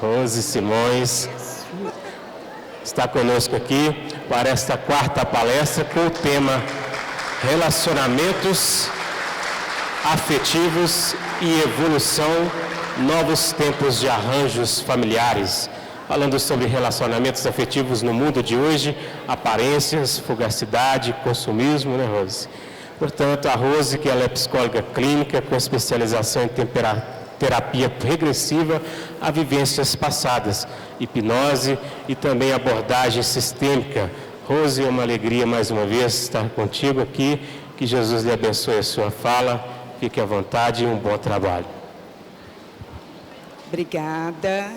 Rose Simões está conosco aqui para esta quarta palestra com o tema Relacionamentos afetivos e evolução, novos tempos de arranjos familiares. Falando sobre relacionamentos afetivos no mundo de hoje, aparências, fugacidade, consumismo, né, Rose? Portanto, a Rose, que ela é psicóloga clínica com especialização em terapia regressiva a vivências passadas, hipnose e também abordagem sistêmica. Rose, é uma alegria mais uma vez estar contigo aqui. Que Jesus lhe abençoe a sua fala. Fique à vontade e um bom trabalho. Obrigada.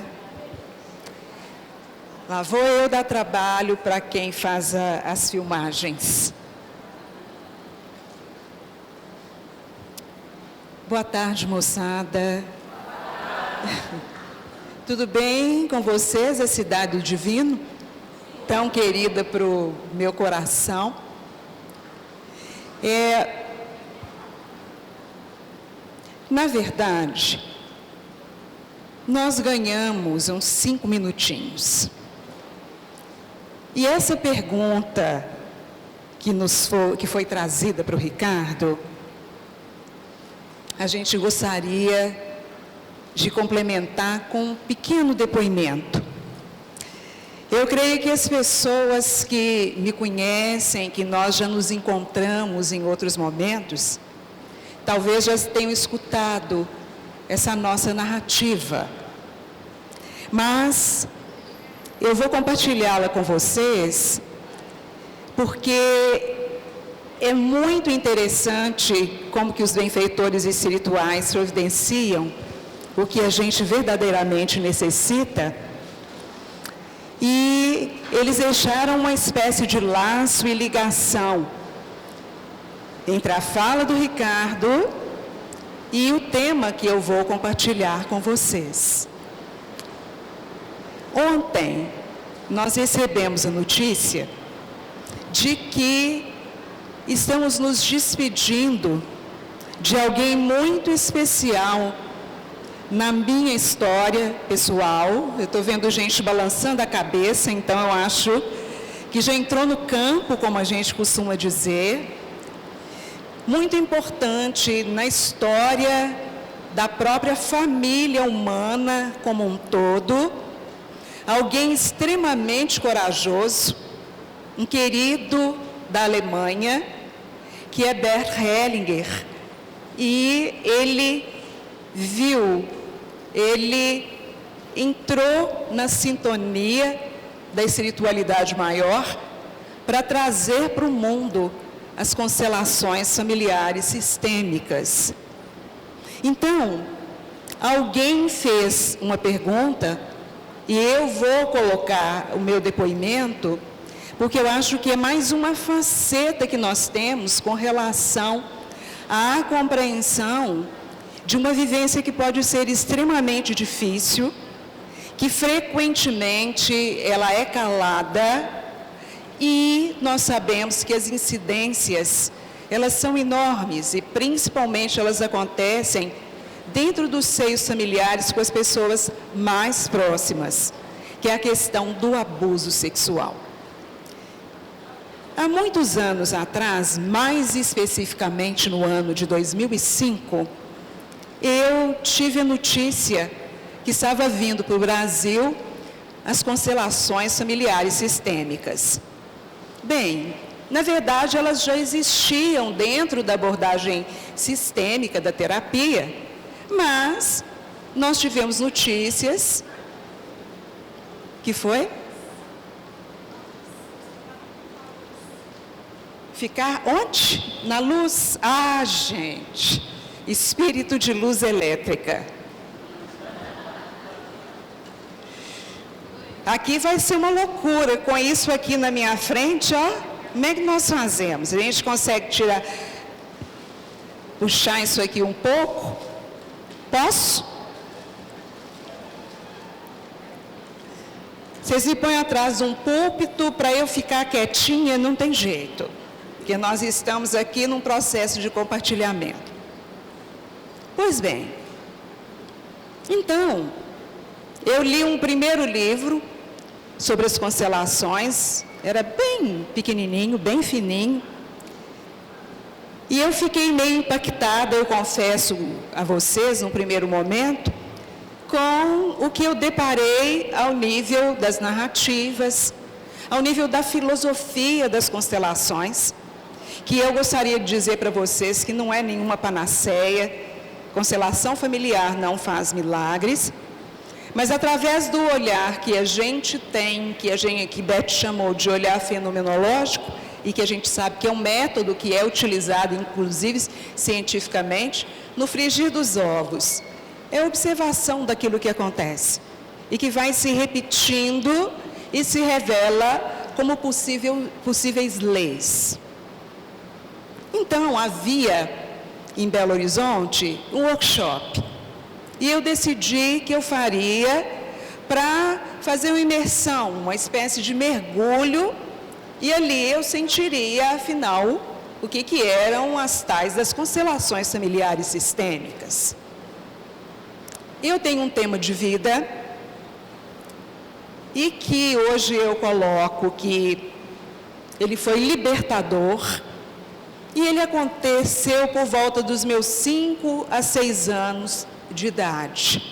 Lá vou eu dar trabalho para quem faz as filmagens. Boa tarde, moçada. Tudo bem com vocês, a Cidade do Divino? Tão querida para o meu coração. Na verdade, nós ganhamos uns 5 minutinhos. E essa pergunta que foi trazida para o Ricardo, a gente gostaria de complementar com um pequeno depoimento. Eu creio que as pessoas que me conhecem, que nós já nos encontramos em outros momentos, talvez já tenham escutado essa nossa narrativa. Mas eu vou compartilhá-la com vocês, porque é muito interessante como que os benfeitores espirituais providenciam o que a gente verdadeiramente necessita, e eles deixaram uma espécie de laço e ligação entre a fala do Ricardo e o tema que eu vou compartilhar com vocês. Ontem, nós recebemos a notícia de que estamos nos despedindo de alguém muito especial na minha história pessoal. Eu estou vendo gente balançando a cabeça, então eu acho que já entrou no campo, como a gente costuma dizer. Muito importante na história da própria família humana como um todo. Alguém extremamente corajoso, um querido da Alemanha, que é Bert Hellinger. E ele entrou na sintonia da espiritualidade maior para trazer para o mundo as constelações familiares sistêmicas. Então, alguém fez uma pergunta, e eu vou colocar o meu depoimento, porque eu acho que é mais uma faceta que nós temos com relação à compreensão de uma vivência que pode ser extremamente difícil, que frequentemente ela é calada, e nós sabemos que as incidências, elas são enormes, e principalmente elas acontecem dentro dos seios familiares com as pessoas mais próximas, que é a questão do abuso sexual. Há muitos anos atrás, mais especificamente no ano de 2005, eu tive a notícia que estava vindo para o Brasil as constelações familiares sistêmicas. Bem, na verdade, elas já existiam dentro da abordagem sistêmica da terapia, mas nós tivemos notícias que foi ficar onde? Na luz. Ah, gente, espírito de luz elétrica. Aqui vai ser uma loucura, com isso aqui na minha frente, ó. Como é que nós fazemos? A gente consegue puxar isso aqui um pouco? Posso? Vocês me põem atrás de um púlpito para eu ficar quietinha? Não tem jeito, porque nós estamos aqui num processo de compartilhamento. Pois bem, então, eu li um primeiro livro sobre as constelações, era bem pequenininho, bem fininho, e eu fiquei meio impactada, eu confesso a vocês, num primeiro momento, com o que eu deparei ao nível das narrativas, ao nível da filosofia das constelações, que eu gostaria de dizer para vocês que não é nenhuma panaceia, constelação familiar não faz milagres, mas através do olhar que a gente tem, que Beth chamou de olhar fenomenológico, e que a gente sabe que é um método que é utilizado, inclusive cientificamente, no frigir dos ovos. É a observação daquilo que acontece e que vai se repetindo e se revela como possíveis leis. Então, havia em Belo Horizonte um workshop e eu decidi que eu faria para fazer uma imersão, uma espécie de mergulho, e ali eu sentiria, afinal, o que eram as tais das constelações familiares sistêmicas. Eu tenho um tema de vida e que hoje eu coloco que ele foi libertador e ele aconteceu por volta dos meus 5 a 6 anos de idade.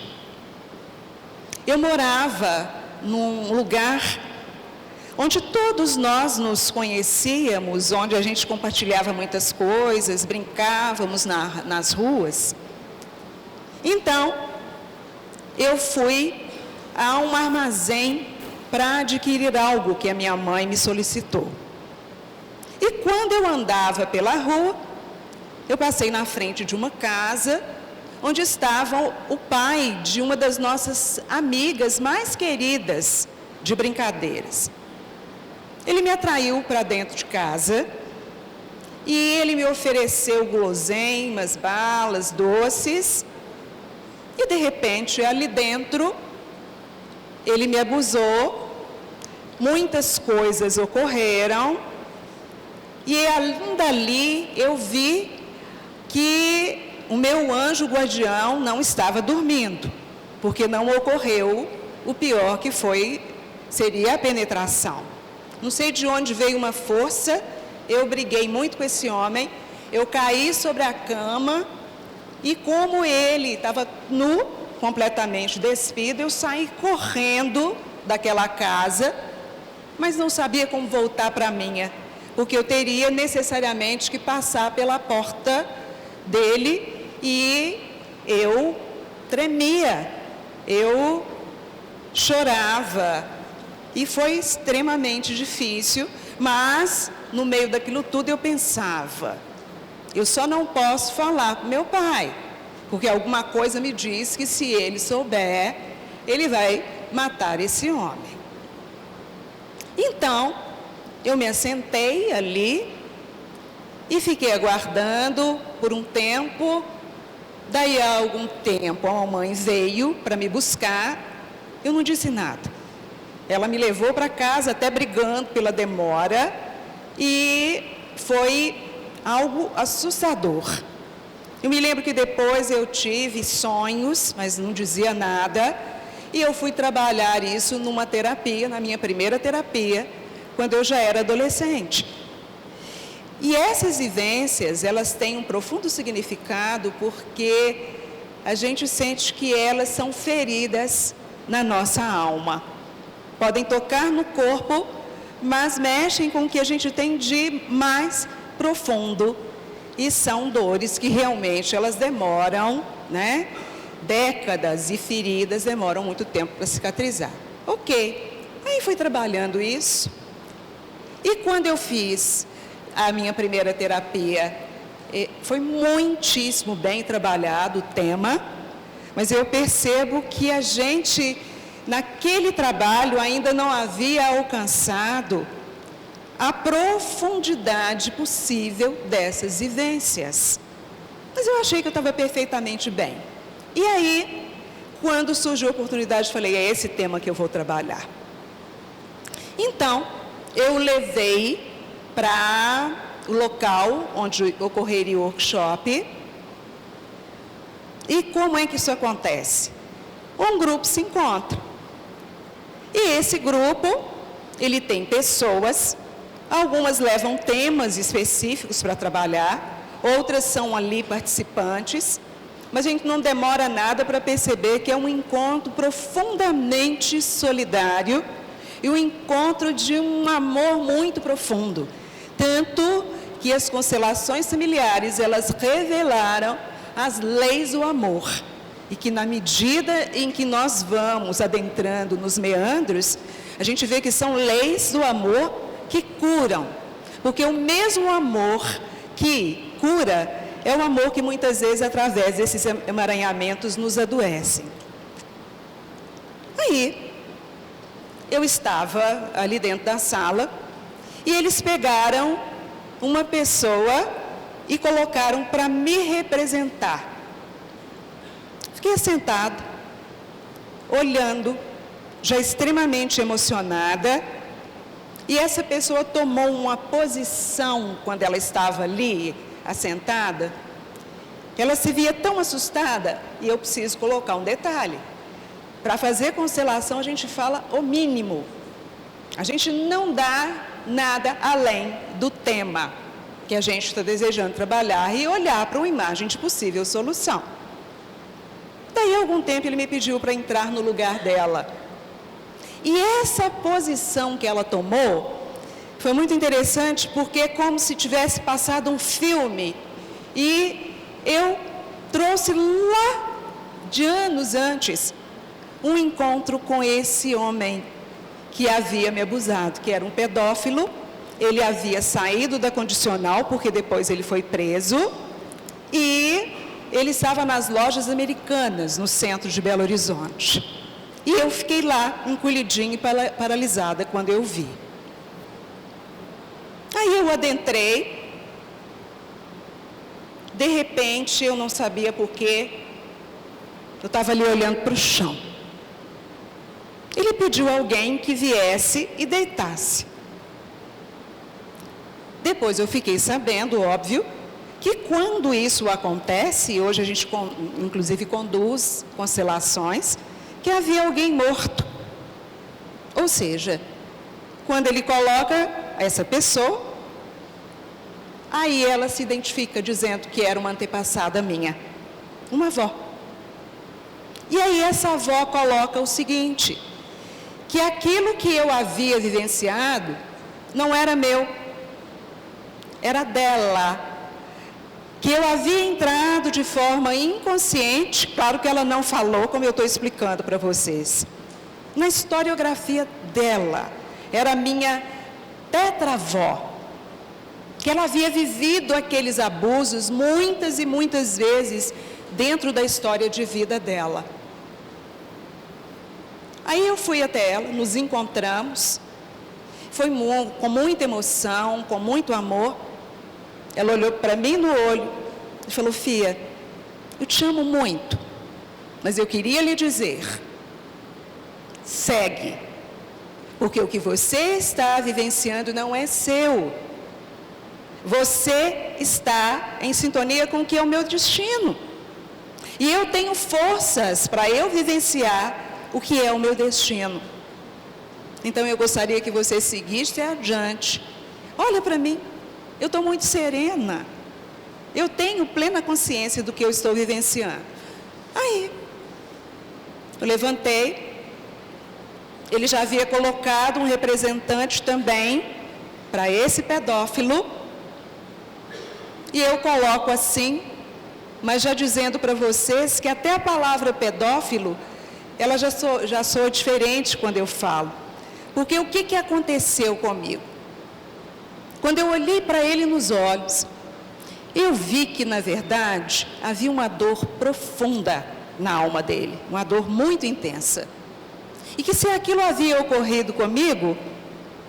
Eu morava num lugar onde todos nós nos conhecíamos, onde a gente compartilhava muitas coisas, brincávamos nas ruas. Então, eu fui a um armazém para adquirir algo que a minha mãe me solicitou. E quando eu andava pela rua, eu passei na frente de uma casa onde estava o pai de uma das nossas amigas mais queridas de brincadeiras. Ele me atraiu para dentro de casa e ele me ofereceu guloseimas, balas, doces. E, de repente, ali dentro, ele me abusou, muitas coisas ocorreram, e ainda ali eu vi que o meu anjo guardião não estava dormindo, porque não ocorreu o pior que seria a penetração. Não sei de onde veio uma força, eu briguei muito com esse homem, eu caí sobre a cama, e como ele estava nu, completamente despido, eu saí correndo daquela casa, mas não sabia como voltar para a minha, porque eu teria necessariamente que passar pela porta dele, e eu tremia, eu chorava, e foi extremamente difícil, mas no meio daquilo tudo eu pensava, eu só não posso falar com meu pai, porque alguma coisa me diz que se ele souber, ele vai matar esse homem. Então, eu me assentei ali e fiquei aguardando por um tempo. Daí a algum tempo a mamãe veio para me buscar, eu não disse nada. Ela me levou para casa até brigando pela demora e foi algo assustador. Eu me lembro que depois eu tive sonhos, mas não dizia nada, e eu fui trabalhar isso numa terapia, na minha primeira terapia, quando eu já era adolescente. E essas vivências, elas têm um profundo significado porque a gente sente que elas são feridas na nossa alma. Podem tocar no corpo, mas mexem com o que a gente tem de mais profundo. E são dores que realmente elas demoram, né? Décadas, e feridas demoram muito tempo para cicatrizar. Ok, aí fui trabalhando isso. E quando eu fiz a minha primeira terapia, foi muitíssimo bem trabalhado o tema, mas eu percebo que a gente, naquele trabalho, ainda não havia alcançado a profundidade possível dessas vivências. Mas eu achei que eu estava perfeitamente bem. E aí, quando surgiu a oportunidade, falei, é esse tema que eu vou trabalhar. Então, eu levei para o local onde ocorreria o workshop. E como é que isso acontece? um grupo se encontra. E esse grupo, ele tem pessoas, algumas levam temas específicos para trabalhar, outras são ali participantes, mas a gente não demora nada para perceber que é um encontro profundamente solidário e um encontro de um amor muito profundo. Tanto que as constelações familiares, elas revelaram as leis do amor. E que na medida em que nós vamos adentrando nos meandros, a gente vê que são leis do amor que curam. Porque o mesmo amor que cura é o amor que muitas vezes, através desses emaranhamentos, nos adoecem. Aí, eu estava ali dentro da sala e eles pegaram uma pessoa e colocaram para me representar. Fiquei sentada, olhando, já extremamente emocionada, e essa pessoa tomou uma posição, quando ela estava ali, assentada, ela se via tão assustada, e eu preciso colocar um detalhe. Para fazer constelação, a gente fala o mínimo. A gente não dá nada além do tema que a gente está desejando trabalhar e olhar para uma imagem de possível solução. Daí, algum tempo, ele me pediu para entrar no lugar dela. E essa posição que ela tomou foi muito interessante, porque é como se tivesse passado um filme. E eu trouxe lá, de anos antes, um encontro com esse homem que havia me abusado, que era um pedófilo. Ele havia saído da condicional, porque depois ele foi preso, e ele estava nas lojas Americanas, no centro de Belo Horizonte. E eu fiquei lá, encolhidinha e paralisada, quando eu vi. Aí eu adentrei. De repente, eu não sabia porquê, eu estava ali olhando para o chão. Ele pediu a alguém que viesse e deitasse. Depois eu fiquei sabendo, óbvio, que quando isso acontece, hoje a gente inclusive conduz constelações, que havia alguém morto. Ou seja, quando ele coloca essa pessoa, aí ela se identifica dizendo que era uma antepassada minha, uma avó. E aí essa avó coloca o seguinte, que aquilo que eu havia vivenciado não era meu, era dela. Que eu havia entrado de forma inconsciente, claro que ela não falou, como eu estou explicando para vocês, na historiografia dela, era a minha tetravó, que ela havia vivido aqueles abusos muitas e muitas vezes dentro da história de vida dela. Aí eu fui até ela, nos encontramos, foi com muita emoção, com muito amor. Ela olhou para mim no olho e falou: Fia, eu te amo muito, mas eu queria lhe dizer, segue, porque o que você está vivenciando não é seu. Você está em sintonia com o que é o meu destino. E eu tenho forças para eu vivenciar o que é o meu destino. Então eu gostaria que você seguisse adiante. Olha para mim. Eu estou muito serena. Eu tenho plena consciência do que eu estou vivenciando. Aí, eu levantei. Ele já havia colocado um representante também para esse pedófilo. E eu coloco assim, mas já dizendo para vocês que até a palavra pedófilo, ela já soa diferente quando eu falo. Porque o que aconteceu comigo? Quando eu olhei para ele nos olhos, eu vi que, na verdade, havia uma dor profunda na alma dele, uma dor muito intensa. E que se aquilo havia ocorrido comigo,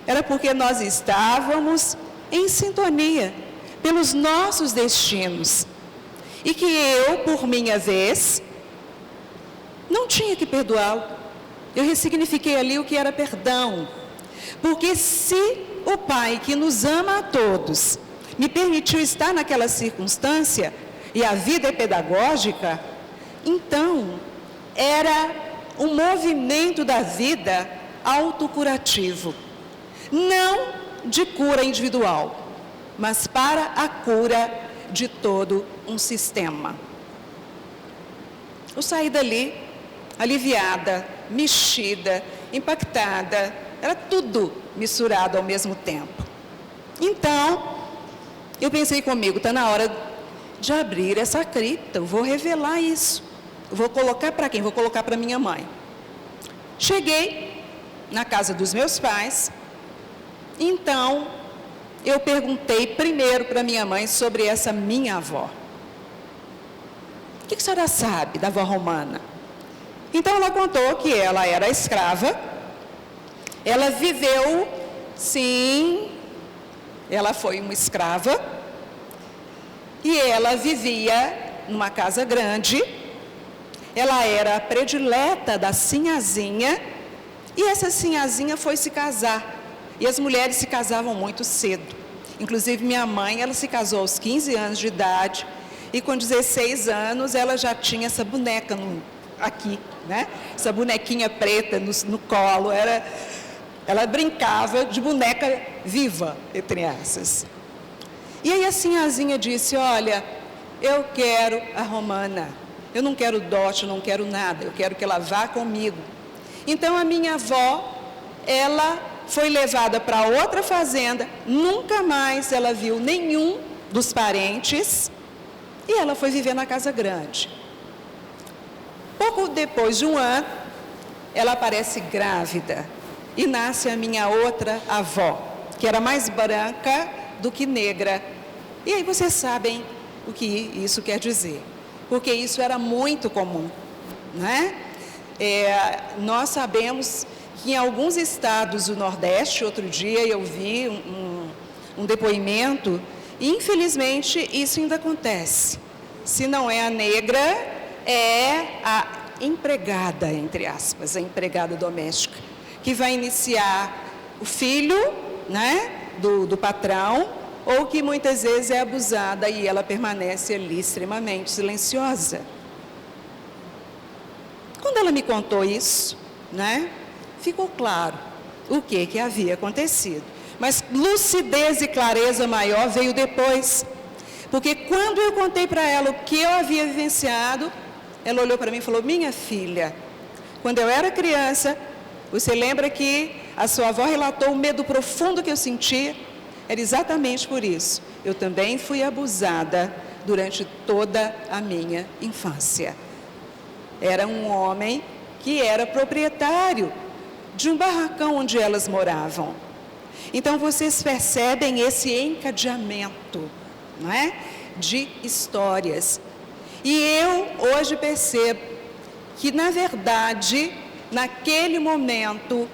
era porque nós estávamos em sintonia pelos nossos destinos. E que eu, por minha vez, não tinha que perdoá-lo. Eu ressignifiquei ali o que era perdão. Porque se o Pai, que nos ama a todos, me permitiu estar naquela circunstância, e a vida é pedagógica, então era um movimento da vida autocurativo, não de cura individual, mas para a cura de todo um sistema. Eu saí dali aliviada, mexida, impactada, era tudo misturado ao mesmo tempo. Então, eu pensei comigo, está na hora de abrir essa cripta, eu vou revelar isso. Eu vou colocar para quem? Vou colocar para minha mãe. Cheguei na casa dos meus pais, então eu perguntei primeiro para minha mãe sobre essa minha avó. O que a senhora sabe da avó Romana? Então ela contou que ela era escrava, ela viveu, sim, ela foi uma escrava, e ela vivia numa casa grande, ela era a predileta da sinhazinha, e essa sinhazinha foi se casar, e as mulheres se casavam muito cedo. Inclusive minha mãe, ela se casou aos 15 anos de idade, e com 16 anos ela já tinha essa boneca aqui, né? Essa bonequinha preta no colo, ela brincava de boneca viva, entre essas. E aí a sinhazinha disse, olha, eu quero a Romana, eu não quero dote, eu não quero nada, eu quero que ela vá comigo. Então a minha avó, ela foi levada para outra fazenda, nunca mais ela viu nenhum dos parentes, e ela foi viver na casa grande. Pouco depois de um ano, ela aparece grávida e nasce a minha outra avó, que era mais branca do que negra. E aí vocês sabem o que isso quer dizer, porque isso era muito comum, né? Nós sabemos que em alguns estados do Nordeste, outro dia eu vi um depoimento, e infelizmente isso ainda acontece. Se não é a negra, é a empregada, entre aspas, a empregada doméstica, que vai iniciar o filho, né, do patrão, ou que muitas vezes é abusada e ela permanece ali extremamente silenciosa. Quando ela me contou isso, né, ficou claro o que havia acontecido. Mas lucidez e clareza maior veio depois. Porque quando eu contei para ela o que eu havia vivenciado, ela olhou para mim e falou, minha filha, quando eu era criança, você lembra que a sua avó relatou o medo profundo que eu sentia? Era exatamente por isso. Eu também fui abusada durante toda a minha infância. Era um homem que era proprietário de um barracão onde elas moravam. Então vocês percebem esse encadeamento, não é? De histórias. E eu hoje percebo que, na verdade, naquele momento,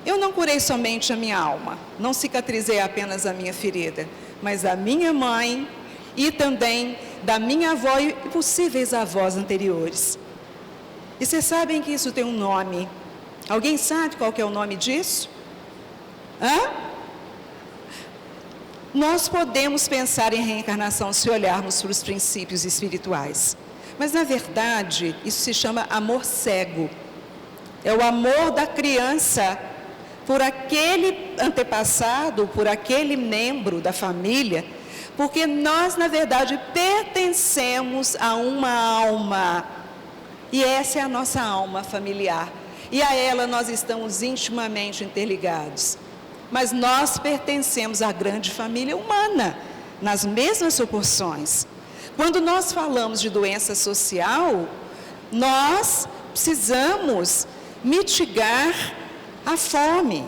eu não curei somente a minha alma, não cicatrizei apenas a minha ferida, mas a minha mãe e também da minha avó e possíveis avós anteriores. E vocês sabem que isso tem um nome. Alguém sabe qual que é o nome disso? Nós podemos pensar em reencarnação se olharmos para os princípios espirituais. Mas, na verdade, isso se chama amor cego. É o amor da criança por aquele antepassado, por aquele membro da família, porque nós, na verdade, pertencemos a uma alma. E essa é a nossa alma familiar. E a ela nós estamos intimamente interligados. Mas nós pertencemos à grande família humana, nas mesmas proporções. Quando nós falamos de doença social, nós precisamos mitigar a fome.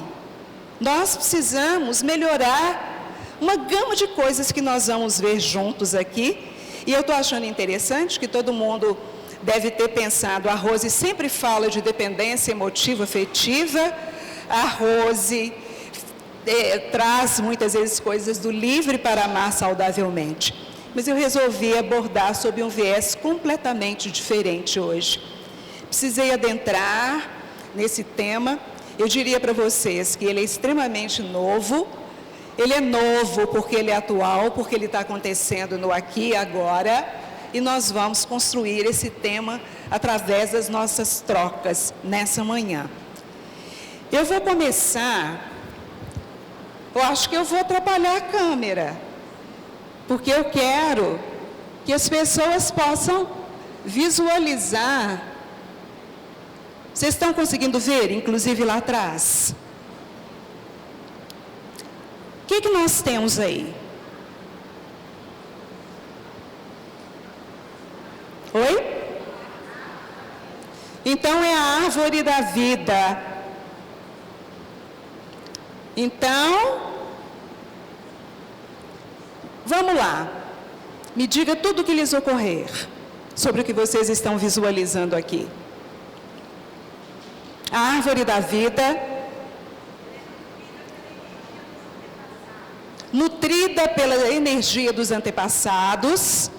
Nós precisamos melhorar uma gama de coisas que nós vamos ver juntos aqui. E eu estou achando interessante que todo mundo deve ter pensado, a Rose sempre fala de dependência emotiva, afetiva, a Rose traz muitas vezes coisas do livre para amar saudavelmente. Mas eu resolvi abordar sob um viés completamente diferente hoje. Precisei adentrar nesse tema. Eu diria para vocês que ele é extremamente novo. Ele é novo porque ele é atual, porque ele está acontecendo no aqui e agora. E nós vamos construir esse tema através das nossas trocas nessa manhã. Eu vou começar, eu acho que eu vou atrapalhar a câmera, porque eu quero que as pessoas possam visualizar. Vocês estão conseguindo ver, inclusive lá atrás? O que nós temos aí? Oi? Então é a árvore da vida. Então, vamos lá. Me diga tudo o que lhes ocorrer sobre o que vocês estão visualizando aqui. A árvore da vida, nutrida pela energia dos antepassados,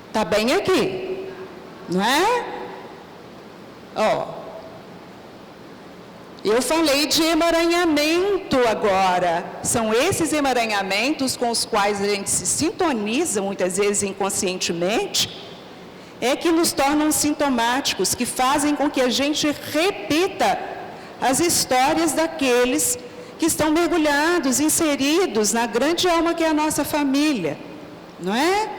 está bem aqui, não é? Eu falei de emaranhamento agora. São esses emaranhamentos com os quais a gente se sintoniza, muitas vezes inconscientemente, que nos tornam sintomáticos, que fazem com que a gente repita as histórias daqueles que estão mergulhados, inseridos na grande alma que é a nossa família, não é?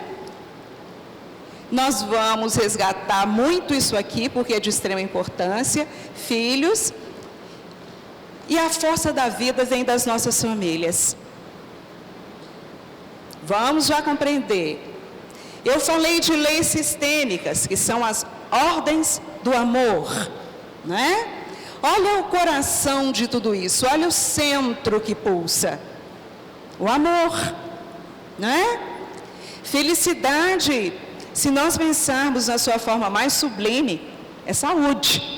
Nós vamos resgatar muito isso aqui, porque é de extrema importância, filhos, e a força da vida vem das nossas famílias. Vamos já compreender. Eu falei de leis sistêmicas, que são as ordens do amor, né? Olha o coração de tudo isso, olha o centro que pulsa. O amor, né? Felicidade, se nós pensarmos na sua forma mais sublime, é saúde.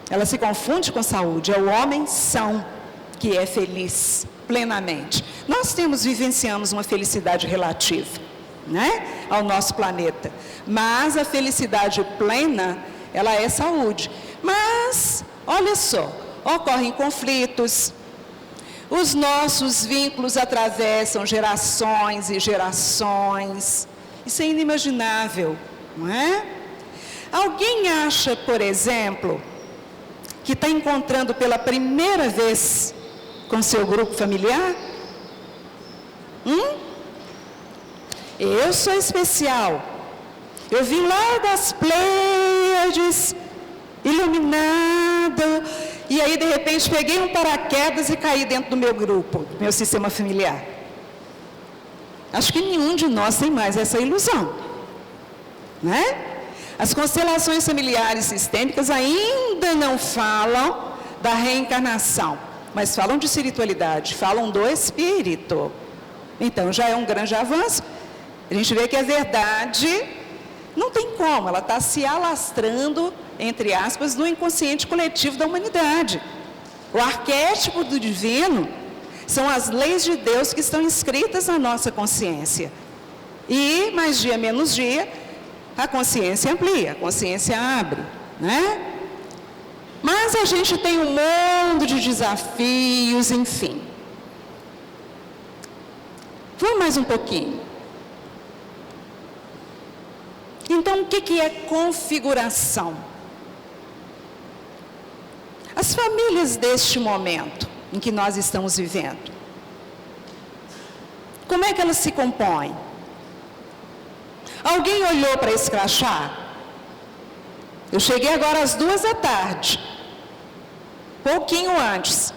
Ela se confunde com saúde, é o homem são, que é feliz plenamente. Nós vivenciamos uma felicidade relativa, né, ao nosso planeta, mas a felicidade plena, ela é saúde. Mas, olha só, ocorrem conflitos, os nossos vínculos atravessam gerações e gerações, isso é inimaginável, não é? Alguém acha, por exemplo, que está encontrando pela primeira vez com seu grupo familiar? Eu sou especial. Eu vim lá das Pleiades, iluminado, e aí de repente peguei um paraquedas e caí dentro do meu grupo, do meu sistema familiar. Acho que nenhum de nós tem mais essa ilusão, né? As constelações familiares sistêmicas ainda não falam da reencarnação, mas falam de espiritualidade, falam do espírito. Então já é um grande avanço. A gente vê que a verdade não tem como, ela está se alastrando, entre aspas, no inconsciente coletivo da humanidade. O arquétipo do divino são as leis de Deus que estão inscritas na nossa consciência. E, mais dia menos dia, a consciência amplia, a consciência abre, né? Mas a gente tem um mundo de desafios, enfim. Vamos mais um pouquinho. Então, o que é configuração? As famílias deste momento em que nós estamos vivendo, como é que elas se compõem? Alguém olhou para esse crachá? Eu cheguei agora às 2h, pouquinho antes.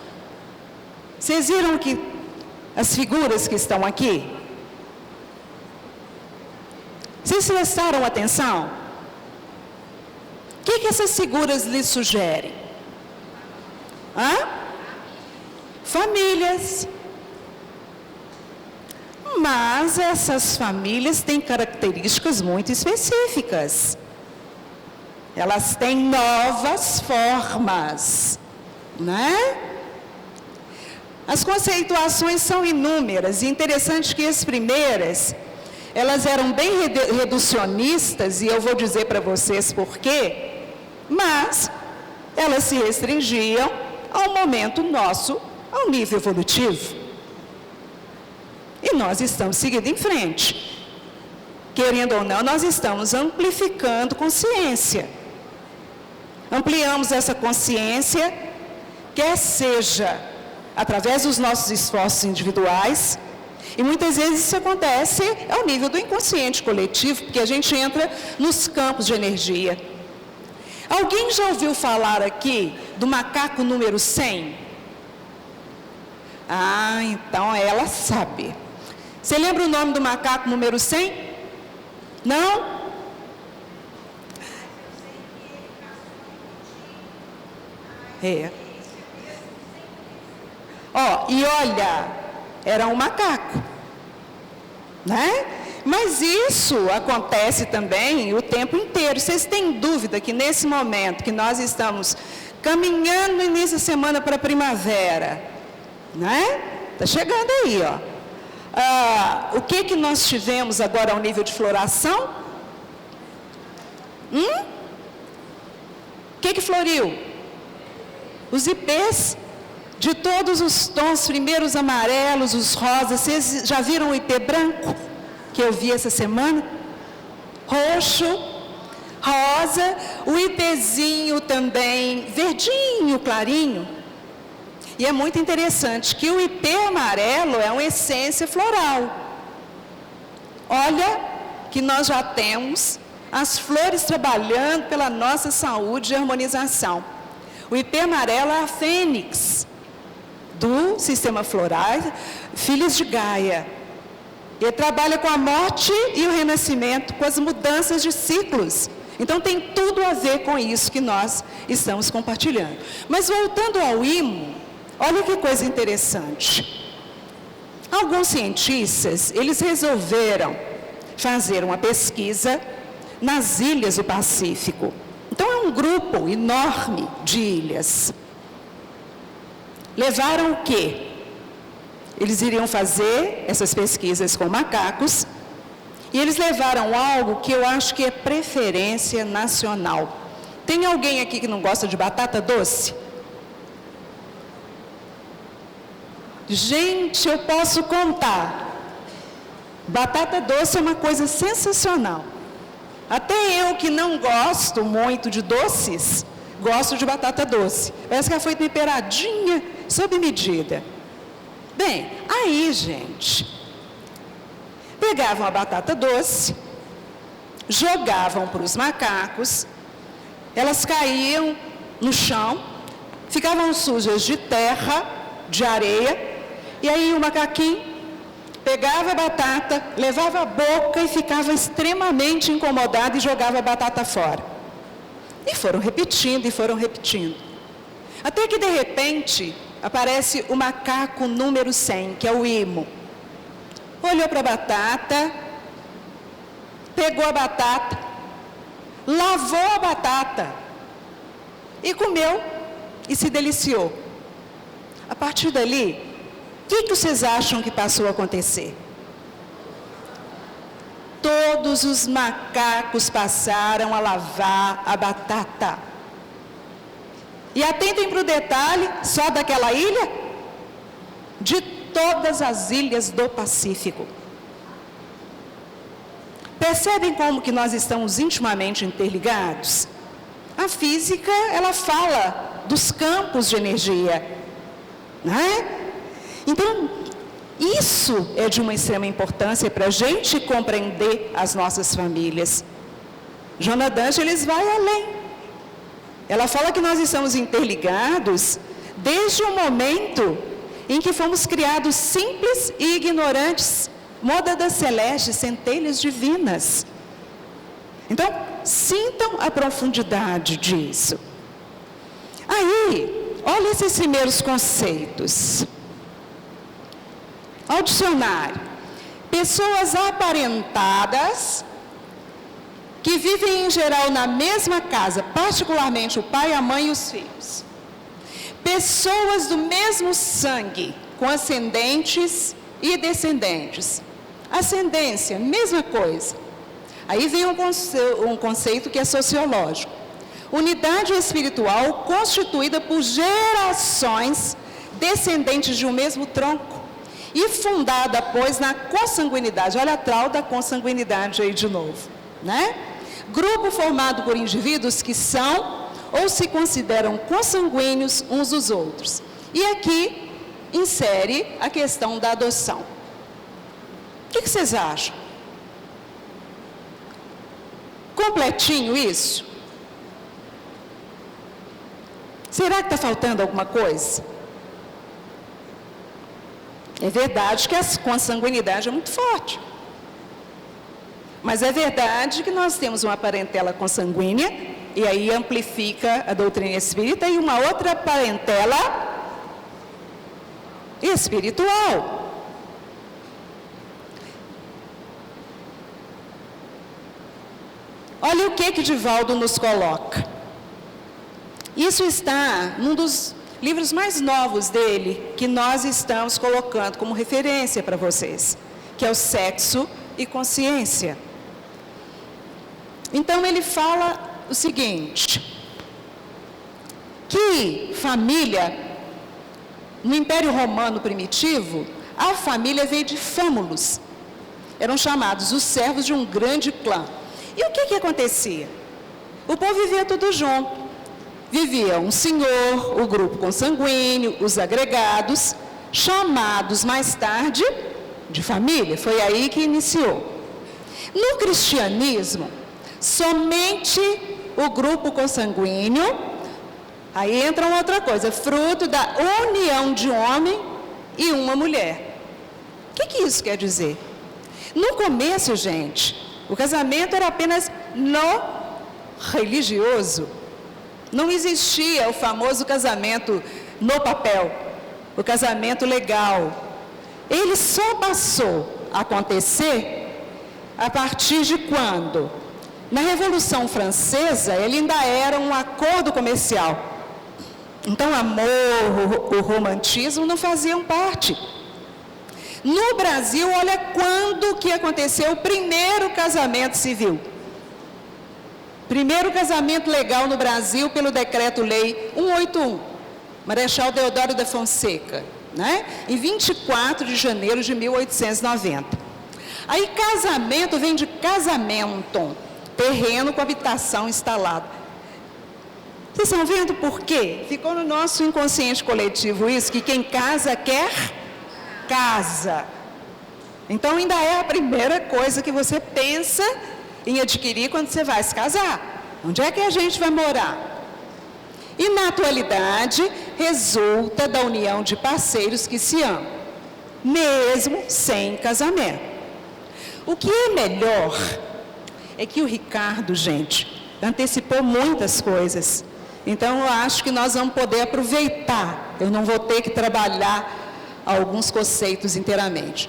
Vocês viram que as figuras que estão aqui? Vocês prestaram atenção? O que essas figuras lhes sugerem? Famílias. Mas essas famílias têm características muito específicas. Elas têm novas formas, né? As conceituações são inúmeras, e interessante que as primeiras, elas eram bem reducionistas, e eu vou dizer para vocês por quê, mas elas se restringiam ao momento nosso, ao nível evolutivo. E nós estamos seguindo em frente. querendo ou não, nós estamos amplificando consciência. Ampliamos essa consciência, quer seja através dos nossos esforços individuais, e muitas vezes isso acontece ao nível do inconsciente coletivo, porque a gente entra nos campos de energia. Alguém já ouviu falar aqui do macaco número 100? Ah, então ela sabe. Você lembra o nome do macaco número 100? Não? É. Ó, e olha, era um macaco, né? Mas isso acontece também o tempo inteiro. Vocês têm dúvida que nesse momento que nós estamos caminhando no início da semana para a primavera, né? Está chegando aí, ó. O que nós tivemos agora ao nível de floração? O que floriu? Os ipês, de todos os tons, primeiros amarelos, os rosas. Vocês já viram o ipê branco, que eu vi essa semana? Roxo, rosa, o ipêzinho também, verdinho, clarinho. E é muito interessante que o ipê amarelo é uma essência floral. Olha que nós já temos as flores trabalhando pela nossa saúde e harmonização. O ipê amarelo é a fênix do sistema floral, filhos de Gaia. Ele trabalha com a morte e o renascimento, com as mudanças de ciclos. Então tem tudo a ver com isso que nós estamos compartilhando. Mas voltando ao IMO, olha que coisa interessante. Alguns cientistas, eles resolveram fazer uma pesquisa nas ilhas do Pacífico. Então é um grupo enorme de ilhas. Levaram o quê? Eles iriam fazer essas pesquisas com macacos, e eles levaram algo que eu acho que é preferência nacional. Tem alguém aqui que não gosta de batata doce? Gente, eu posso contar. Batata doce é uma coisa sensacional. Até eu que não gosto muito de doces, gosto de batata doce. Parece que ela foi temperadinha, sob medida. Bem, aí, gente, pegavam a batata doce, jogavam para os macacos, elas caíam no chão, ficavam sujas de terra, de areia, e aí o macaquinho pegava a batata, levava a boca e ficava extremamente incomodado e jogava a batata fora. E foram repetindo, Até que, de repente, aparece o macaco número 100, que é o IMO. Olhou para a batata, pegou a batata, lavou a batata e comeu e se deliciou. A partir dali, o que vocês acham que passou a acontecer? Todos os macacos passaram a lavar a batata. E atentem para o detalhe, só daquela ilha? De todas as ilhas do Pacífico. Percebem como que nós estamos intimamente interligados? A física, ela fala dos campos de energia, né? Então, isso é de uma extrema importância para a gente compreender as nossas famílias. Joana d'Angelis vai além. Ela fala que nós estamos interligados desde o momento em que fomos criados simples e ignorantes, mônadas celestes, centelhas divinas. Então, sintam a profundidade disso. Aí, olha esses primeiros conceitos. Ao dicionário: pessoas aparentadas que vivem em geral na mesma casa, particularmente o pai, a mãe e os filhos. Pessoas do mesmo sangue, com ascendentes e descendentes. Ascendência, mesma coisa. Aí vem um conceito que é sociológico. Unidade espiritual constituída por gerações descendentes de um mesmo tronco e fundada, pois, na consanguinidade. Olha a tal da consanguinidade aí de novo, né? Grupo formado por indivíduos que são ou se consideram consanguíneos uns dos outros. E aqui insere a questão da adoção. O que vocês acham? Completinho isso? Será que está faltando alguma coisa? É verdade que a consanguinidade é muito forte. Mas é verdade que nós temos uma parentela consanguínea, e aí amplifica a doutrina espírita, e uma outra parentela espiritual. Olha o que Divaldo nos coloca. Isso está num dos livros mais novos dele, que nós estamos colocando como referência para vocês, que é o Sexo e Consciência. Então ele fala o seguinte, que família, no Império Romano primitivo, a família veio de fâmulos, eram chamados os servos de um grande clã. E o que acontecia? O povo vivia tudo junto, vivia um senhor, o grupo consanguíneo, os agregados, chamados mais tarde de família, foi aí que iniciou. No cristianismo, somente o grupo consanguíneo, aí entra uma outra coisa, fruto da união de um homem e uma mulher. O que isso quer dizer? No começo, gente, o casamento era apenas no religioso. Não existia o famoso casamento no papel, o casamento legal. Ele só passou a acontecer a partir de quando? Na Revolução Francesa, ele ainda era um acordo comercial. Então, o amor, o romantismo não faziam parte. No Brasil, olha quando que aconteceu o primeiro casamento civil. Primeiro casamento legal no Brasil pelo Decreto-Lei 181, Marechal Deodoro da Fonseca, né? Em 24 de janeiro de 1890. Aí casamento vem de casamento, terreno com habitação instalada. Vocês estão vendo por quê? Ficou no nosso inconsciente coletivo isso, que quem casa quer casa. Então ainda é a primeira coisa que você pensa em adquirir quando você vai se casar. Onde é que a gente vai morar? E na atualidade, resulta da união de parceiros que se amam, mesmo sem casamento. O que é melhor é que o Ricardo, gente, antecipou muitas coisas. Então, eu acho que nós vamos poder aproveitar. Eu não vou ter que trabalhar alguns conceitos inteiramente.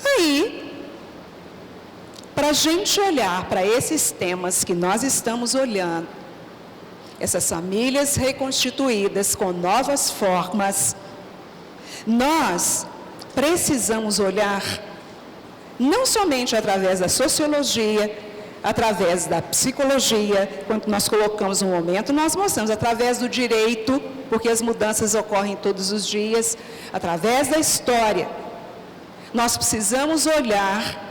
Aí, para a gente olhar para esses temas que nós estamos olhando, essas famílias reconstituídas com novas formas, nós precisamos olhar não somente através da sociologia, através da psicologia, quando nós colocamos um momento, nós mostramos através do direito, porque as mudanças ocorrem todos os dias, através da história. Nós precisamos olhar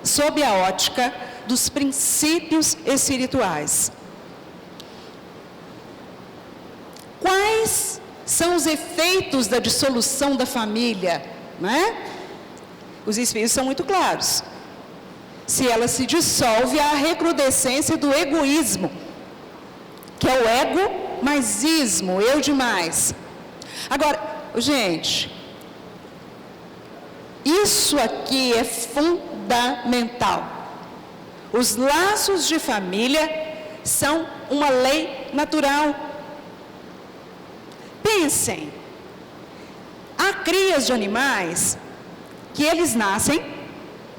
sob a ótica dos princípios espirituais. Quais são os efeitos da dissolução da família, né? Os espíritos são muito claros. Se ela se dissolve, há a recrudescência do egoísmo, que é o ego mais ismo, eu demais. Agora, gente, isso aqui é fundamental. Os laços de família são uma lei natural. Pensem, há crias de animais que eles nascem,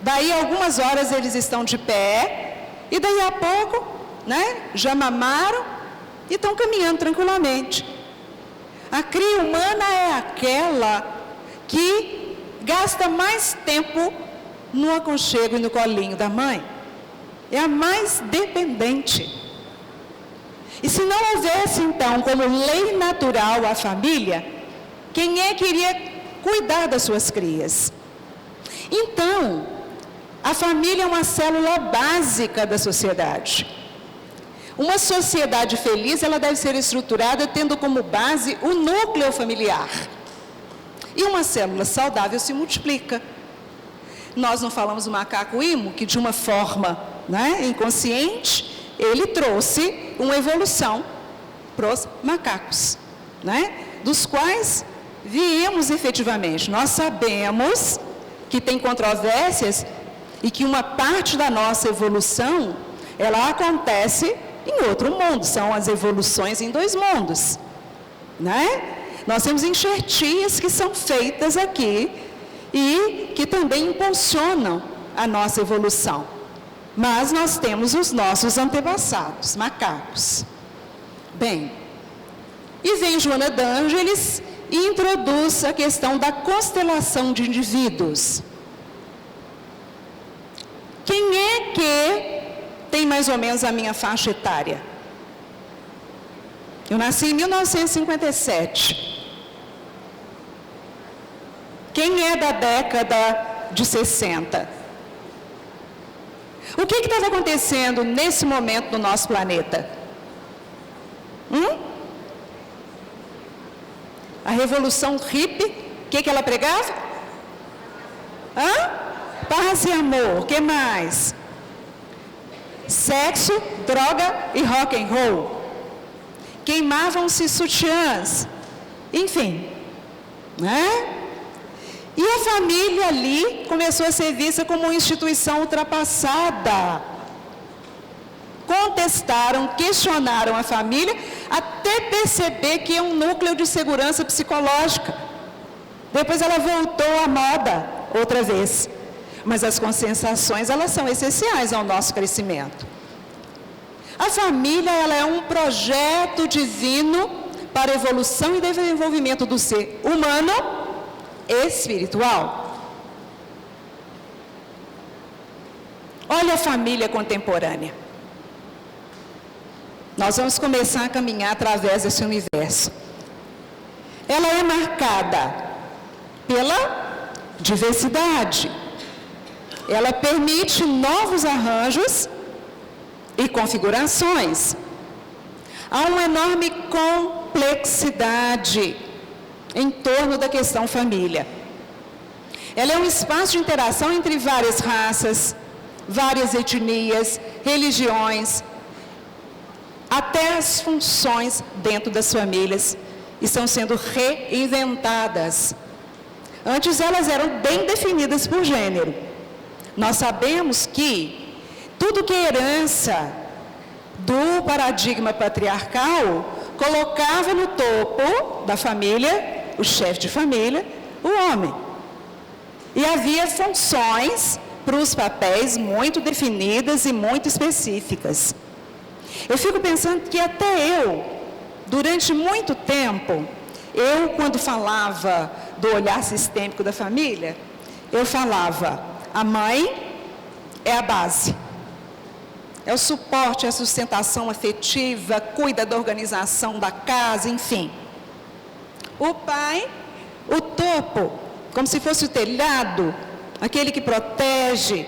daí algumas horas eles estão de pé, e daí a pouco, né, já mamaram e estão caminhando tranquilamente. A cria humana é aquela que gasta mais tempo no aconchego e no colinho da mãe. É a mais dependente. E se não houvesse, então, como lei natural a família, quem é que iria cuidar das suas crias. Então, a família é uma célula básica da sociedade. Uma sociedade feliz, ela deve ser estruturada tendo como base o núcleo familiar. E uma célula saudável se multiplica. Nós não falamos do macaco Imo, que de uma forma, inconsciente, ele trouxe uma evolução para os macacos, dos quais viemos efetivamente. Nós sabemos que tem controvérsias e que uma parte da nossa evolução, ela acontece em outro mundo, são as evoluções em dois mundos, Nós temos enxertias que são feitas aqui e que também impulsionam a nossa evolução. Mas nós temos os nossos antepassados, macacos. Bem, e vem Joana d'Ângeles e introduz a questão da constelação de indivíduos. Quem é que tem mais ou menos a minha faixa etária? Eu nasci em 1957. Quem é da década de 60? O que estava acontecendo nesse momento no nosso planeta? A Revolução Hippie, o que ela pregava? Paz e amor, o que mais? Sexo, droga e rock and roll. Queimavam-se sutiãs, enfim, E a família ali começou a ser vista como uma instituição ultrapassada. Contestaram, questionaram a família, até perceber que é um núcleo de segurança psicológica. Depois ela voltou à moda outra vez. Mas as conscientizações, elas são essenciais ao nosso crescimento. A família, ela é um projeto divino para a evolução e desenvolvimento do ser humano espiritual. Olha a família contemporânea. Nós vamos começar a caminhar através desse universo. Ela é marcada pela diversidade. Ela permite novos arranjos e configurações. Há uma enorme complexidade em torno da questão família. Ela é um espaço de interação entre várias raças, várias etnias, religiões, até as funções dentro das famílias estão sendo reinventadas. Antes elas eram bem definidas por gênero. Nós sabemos que tudo que é herança do paradigma patriarcal colocava no topo da família, o chefe de família, o homem. E havia funções para os papéis muito definidas e muito específicas. Eu fico pensando que até eu, durante muito tempo, quando falava do olhar sistêmico da família, eu falava, a mãe é a base, é o suporte, é a sustentação afetiva, cuida da organização da casa, enfim. O pai, o topo, como se fosse o telhado, aquele que protege,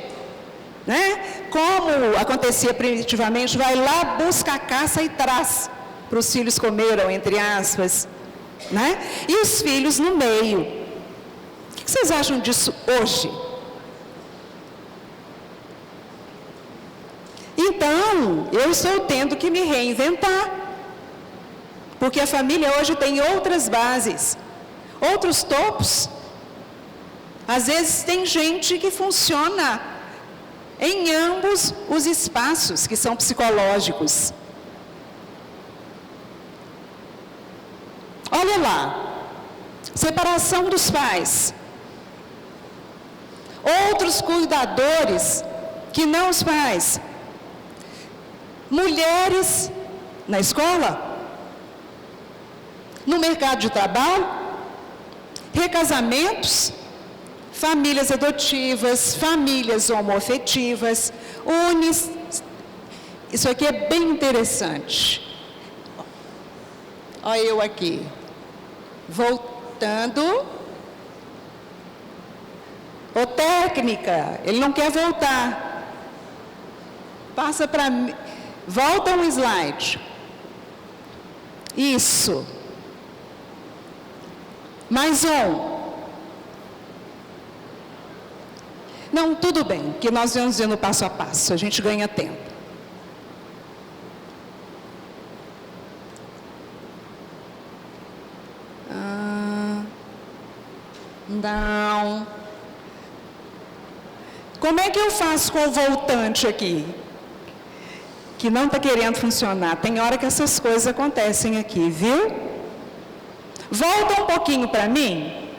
Como acontecia primitivamente, vai lá, busca a caça e traz para os filhos comeram, entre aspas, E os filhos no meio. O que vocês acham disso hoje? Então, eu estou tendo que me reinventar, porque a família hoje tem outras bases, outros topos. Às vezes tem gente que funciona em ambos os espaços que são psicológicos. Olha lá, separação dos pais, outros cuidadores que não os pais, mulheres na escola, no mercado de trabalho, recasamentos, famílias adotivas, famílias homoafetivas, Isso aqui é bem interessante. Olha eu aqui, voltando Ô técnica, ele não quer voltar. Passa para mim. Volta um slide. Isso. Mais um. Não, tudo bem, que nós vamos indo passo a passo, a gente ganha tempo. Não. Como é que eu faço com o voltante aqui? Que não está querendo funcionar. Tem hora que essas coisas acontecem aqui, viu? Volta um pouquinho para mim.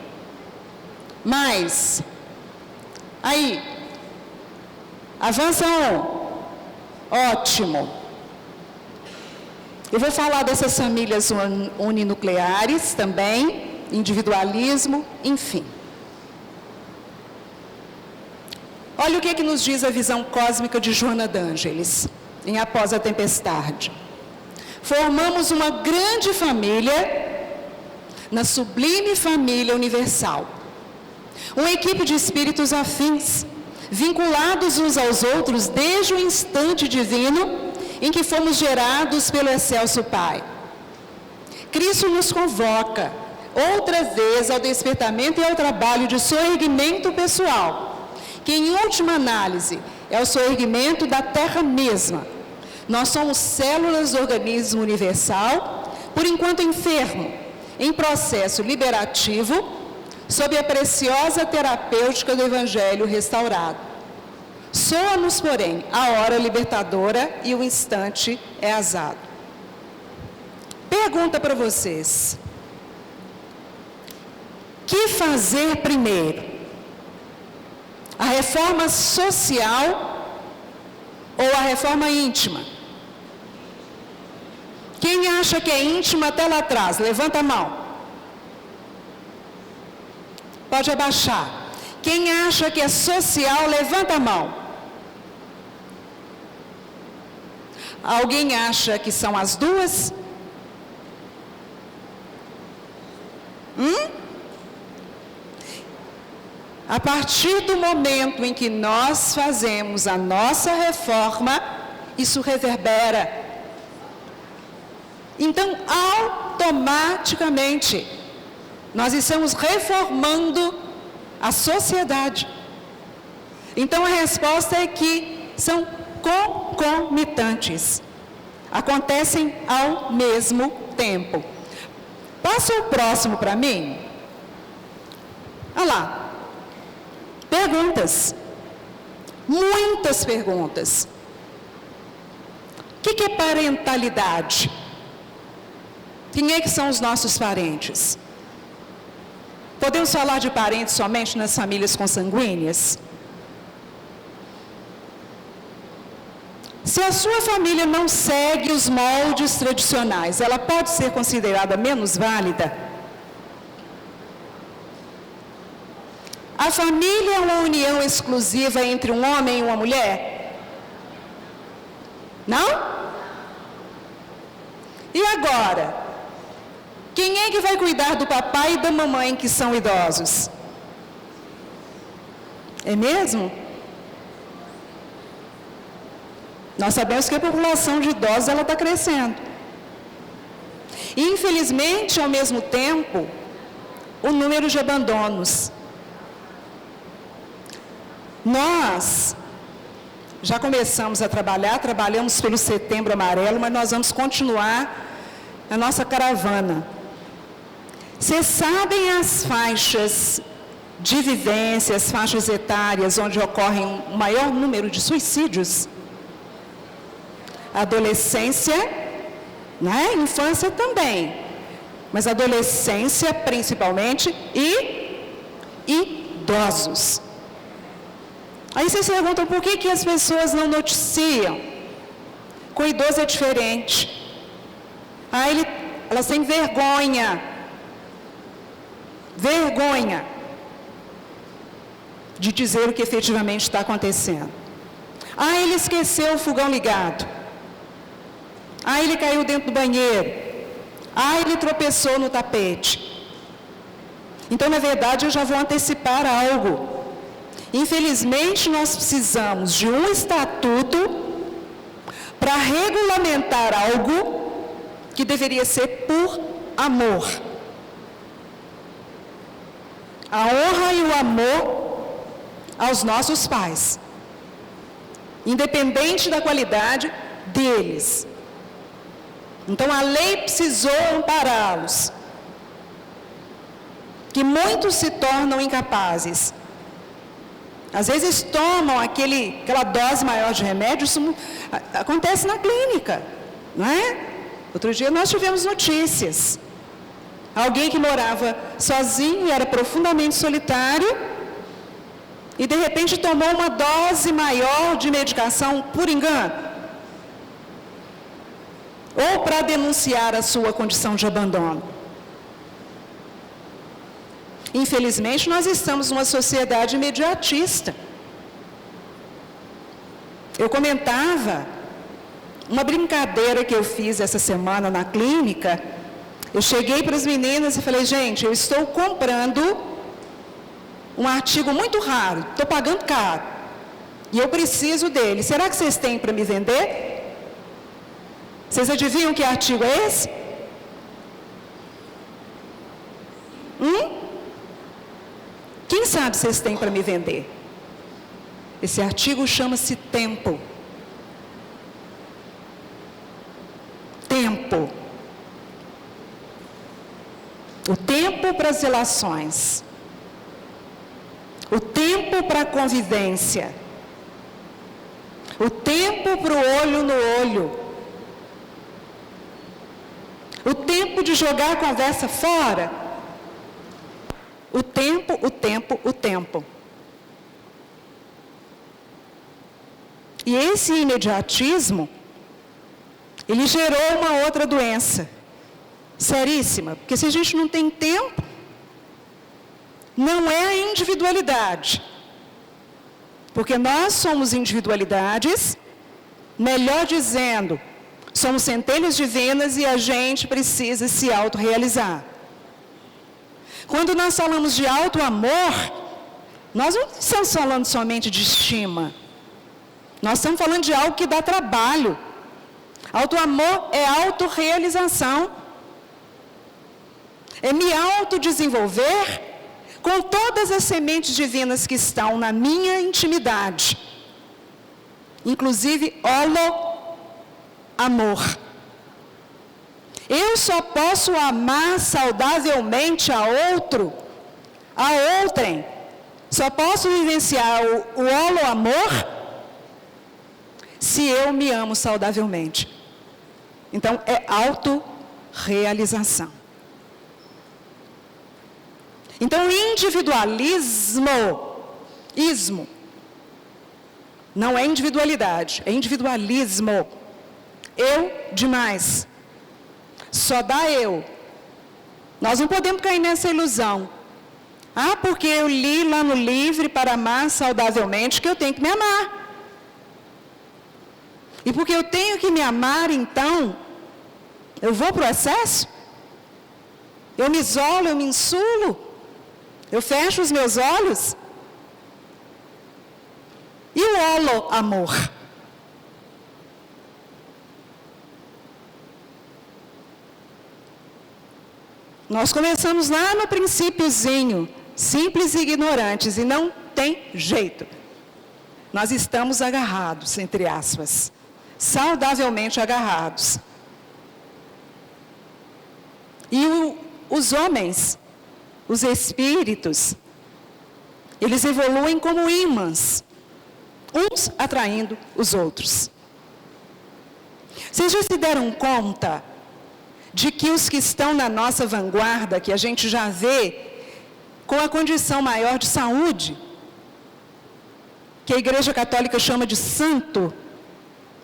Mais. Aí. Avança um. Ótimo. Eu vou falar dessas famílias uninucleares também. Individualismo, enfim. Olha o que nos diz a visão cósmica de Joana d'Ângeles, em Após a Tempestade. Formamos uma grande família na sublime família universal. Uma equipe de espíritos afins, vinculados uns aos outros desde o instante divino em que fomos gerados pelo excelso Pai. Cristo nos convoca outra vez ao despertamento e ao trabalho de soerguimento pessoal, que em última análise é o soerguimento da Terra mesma. Nós somos células do organismo universal, por enquanto enfermo, em processo liberativo, sob a preciosa terapêutica do Evangelho restaurado. Soa-nos, porém, a hora libertadora e o instante é azado. Pergunta para vocês. Que fazer primeiro? A reforma social ou a reforma íntima? Quem acha que é íntima até lá atrás? Levanta a mão. Pode abaixar. Quem acha que é social, levanta a mão. Alguém acha que são as duas? A partir do momento em que nós fazemos a nossa reforma, isso reverbera. Então, automaticamente, nós estamos reformando a sociedade. Então, a resposta é que são concomitantes. Acontecem ao mesmo tempo. Passa o próximo para mim. Olha lá. Perguntas. Muitas perguntas. O que é parentalidade? Quem é que são os nossos parentes? Podemos falar de parentes somente nas famílias consanguíneas? Se a sua família não segue os moldes tradicionais, ela pode ser considerada menos válida? A família é uma união exclusiva entre um homem e uma mulher? Não? E agora? Quem é que vai cuidar do papai e da mamãe que são idosos? É mesmo? Nós sabemos que a população de idosos está crescendo. E, infelizmente, ao mesmo tempo, o número de abandonos. Nós já começamos a trabalhamos pelo Setembro Amarelo, mas nós vamos continuar a nossa caravana. Vocês sabem as faixas de vivência, as faixas etárias onde ocorrem um maior número de suicídios? Adolescência, né? Infância também, mas adolescência principalmente e idosos. Aí vocês perguntam por que as pessoas não noticiam? Com o idoso é diferente. Elas têm vergonha de dizer o que efetivamente está acontecendo. Ele esqueceu o fogão ligado. Ele caiu dentro do banheiro. Ele tropeçou no tapete. Então, na verdade, eu já vou antecipar algo. Infelizmente, nós precisamos de um estatuto para regulamentar algo que deveria ser por amor. A honra e o amor aos nossos pais, independente da qualidade deles. Então, a lei precisou ampará-los, que muitos se tornam incapazes. Às vezes tomam aquela dose maior de remédio, isso acontece na clínica, não é? Outro dia nós tivemos notícias. Alguém que morava sozinho e era profundamente solitário, e de repente tomou uma dose maior de medicação por engano, ou para denunciar a sua condição de abandono. Infelizmente, nós estamos numa sociedade imediatista. Eu comentava uma brincadeira que eu fiz essa semana na clínica. Eu cheguei para as meninas e falei, gente, eu estou comprando um artigo muito raro, estou pagando caro, e eu preciso dele. Será que vocês têm para me vender? Vocês adivinham que artigo é esse? Quem sabe vocês têm para me vender? Esse artigo chama-se tempo. Tempo. O tempo para as relações. O tempo para a convivência. O tempo para o olho no olho. O tempo de jogar a conversa fora. O tempo, o tempo, o tempo. E esse imediatismo, ele gerou uma outra doença, seríssima, porque se a gente não tem tempo, não é a individualidade. Porque nós somos individualidades, melhor dizendo, somos centelhas divinas e a gente precisa se autorrealizar. Quando nós falamos de auto-amor, nós não estamos falando somente de estima. Nós estamos falando de algo que dá trabalho. Auto-amor é autorrealização. É me autodesenvolver com todas as sementes divinas que estão na minha intimidade. Inclusive, holo-amor. Eu só posso amar saudavelmente a outro, a outrem. Só posso vivenciar o holo-amor se eu me amo saudavelmente. Então, é autorrealização. Então, o individualismo, não é individualidade, é individualismo. Eu demais. Só dá eu. Nós não podemos cair nessa ilusão. Porque eu li lá no Livre para Amar Saudavelmente que eu tenho que me amar. E porque eu tenho que me amar, então, eu vou para o excesso? Eu me isolo, eu me insulo? Eu fecho os meus olhos? E o holo-amor? Nós começamos lá no princípiozinho, simples e ignorantes, e não tem jeito. Nós estamos agarrados, entre aspas, saudavelmente agarrados. E os homens, os espíritos, eles evoluem como ímãs, uns atraindo os outros. Vocês já se deram conta de que os que estão na nossa vanguarda, que a gente já vê com a condição maior de saúde, que a Igreja Católica chama de santo,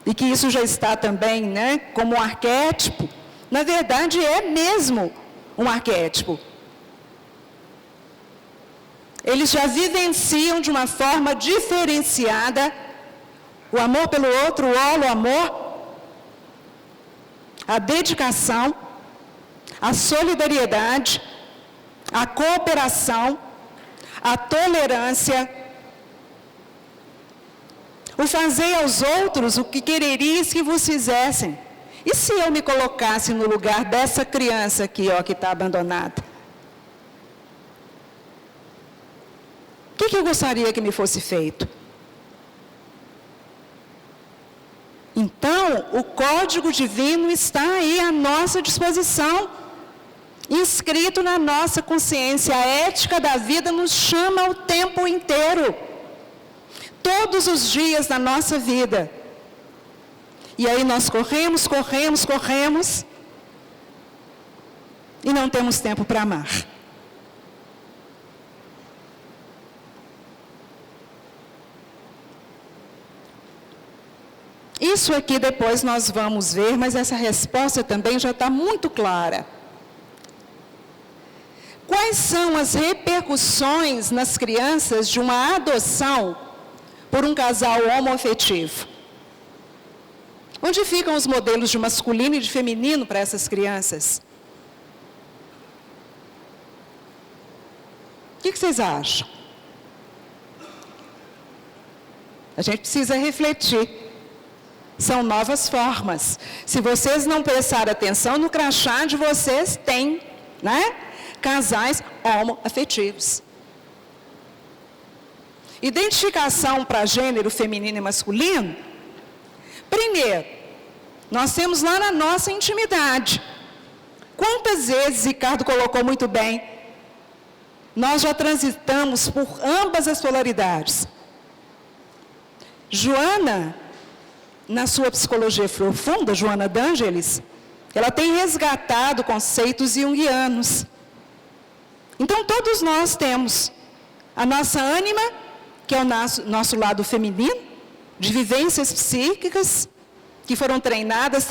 e que isso já está também, como um arquétipo, na verdade é mesmo um arquétipo. Eles já vivenciam de uma forma diferenciada o amor pelo outro, o holo-amor, a dedicação, a solidariedade, a cooperação, a tolerância, O fazei aos outros o que quereris que vos fizessem. E se eu me colocasse no lugar dessa criança aqui, ó, que está abandonada? O que eu gostaria que me fosse feito? Então, o código divino está aí à nossa disposição, inscrito na nossa consciência. A ética da vida nos chama o tempo inteiro, todos os dias da nossa vida. E aí nós corremos, e não temos tempo para amar. Isso aqui depois nós vamos ver, mas essa resposta também já está muito clara. Quais são as repercussões nas crianças de uma adoção por um casal homoafetivo? Onde ficam os modelos de masculino e de feminino para essas crianças? O que vocês acham? A gente precisa refletir. São novas formas. Se vocês não prestarem atenção no crachá de vocês, tem, né? Casais homoafetivos. Identificação para gênero feminino e masculino. Primeiro, nós temos lá na nossa intimidade. Quantas vezes, Ricardo colocou muito bem, nós já transitamos por ambas as polaridades. Joana, na sua psicologia profunda, Joana D'Angelis, ela tem resgatado conceitos junguianos. Então, todos nós temos a nossa ânima, que é o nosso lado feminino, de vivências psíquicas, que foram treinadas,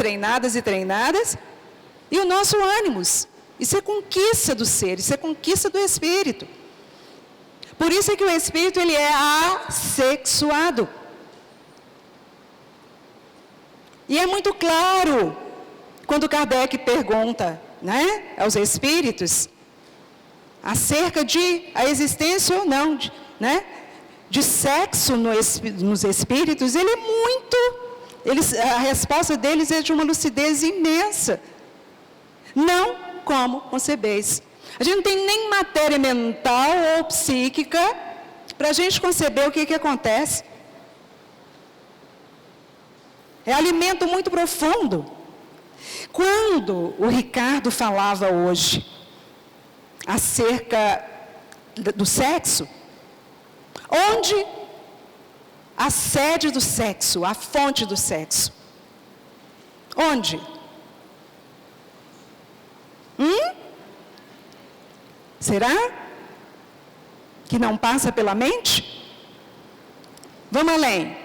e o nosso ânimos. Isso é conquista do ser, isso é conquista do espírito. Por isso é que o espírito, ele é assexuado. E é muito claro, quando Kardec pergunta, né, aos espíritos, acerca de a existência ou não, de sexo nos espíritos, a resposta deles é de uma lucidez imensa. Não como concebeis. A gente não tem nem matéria mental ou psíquica para a gente conceber o que acontece. É alimento muito profundo. Quando o Ricardo falava hoje acerca do sexo, onde a sede do sexo, a fonte do sexo? Onde? Será que não passa pela mente? Vamos além.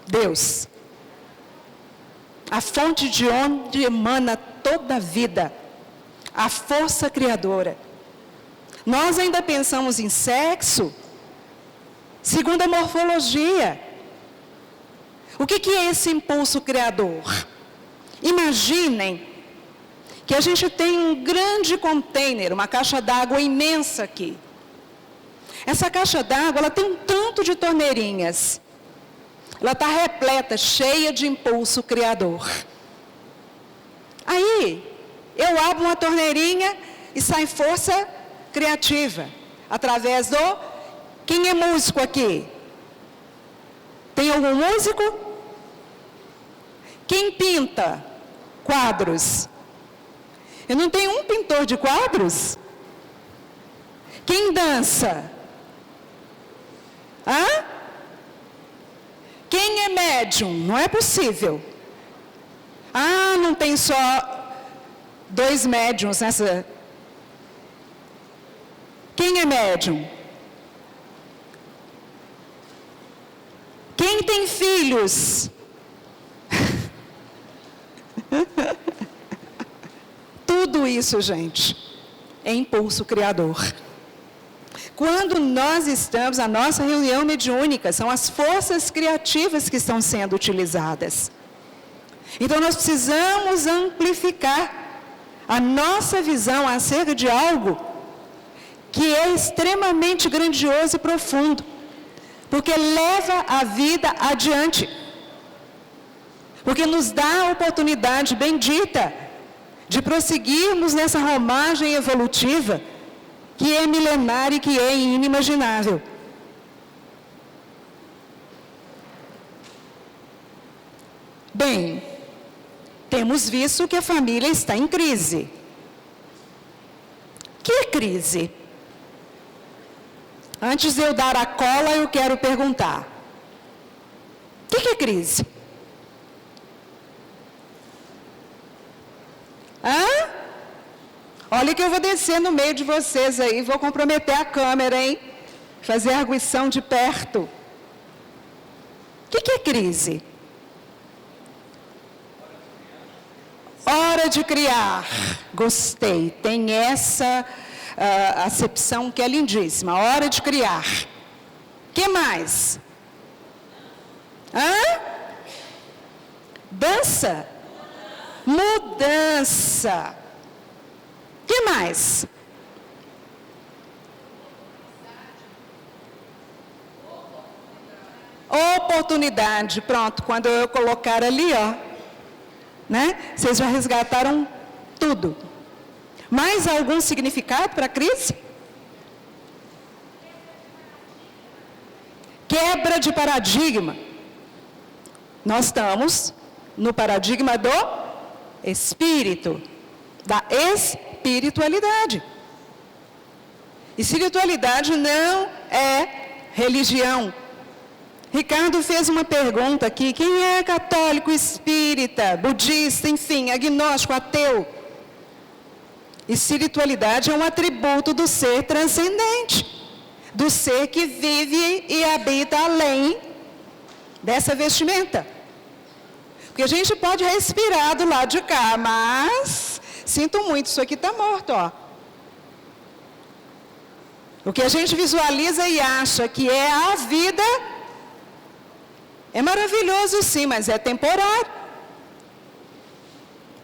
Deus, a fonte de onde emana toda a vida, a força criadora. Nós ainda pensamos em sexo segundo a morfologia. O que é esse impulso criador? Imaginem que a gente tem um grande container, uma caixa d'água imensa aqui. Essa caixa d'água, ela tem um tanto de torneirinhas. Ela está repleta, cheia de impulso criador. Aí, eu abro uma torneirinha e sai força criativa. Através do... Quem é músico aqui? Tem algum músico? Quem pinta quadros? Eu não tenho um pintor de quadros? Quem dança? Quem é médium? Não é possível. Não tem só 2 médiums nessa. Quem é médium? Quem tem filhos? Tudo isso, gente, é impulso criador. Quando nós estamos, a nossa reunião mediúnica, são as forças criativas que estão sendo utilizadas. Então, nós precisamos amplificar a nossa visão acerca de algo que é extremamente grandioso e profundo, porque leva a vida adiante, porque nos dá a oportunidade bendita de prosseguirmos nessa romagem evolutiva que é milenária e que é inimaginável. Bem, temos visto que a família está em crise. O que é crise? Antes de eu dar a cola, eu quero perguntar: o que é crise? Olha que eu vou descer no meio de vocês aí, vou comprometer a câmera, hein? Fazer arguição de perto. O que é crise? Hora de criar. Gostei. Tem essa acepção que é lindíssima. Hora de criar. O que mais? Dança. Mudança. O que mais? Oportunidade. Pronto, quando eu colocar ali, ó, né? Vocês já resgataram tudo. Mais algum significado para a crise? Quebra de paradigma. Nós estamos no paradigma do espírito, da espiritualidade. Espiritualidade não é religião. Ricardo fez uma pergunta aqui: quem é católico, espírita, budista, enfim, agnóstico, ateu? Espiritualidade é um atributo do ser transcendente, do ser que vive e habita além dessa vestimenta. Porque a gente pode respirar do lado de cá, mas sinto muito, isso aqui está morto, ó. O que a gente visualiza e acha que é a vida é maravilhoso, sim, mas é temporário.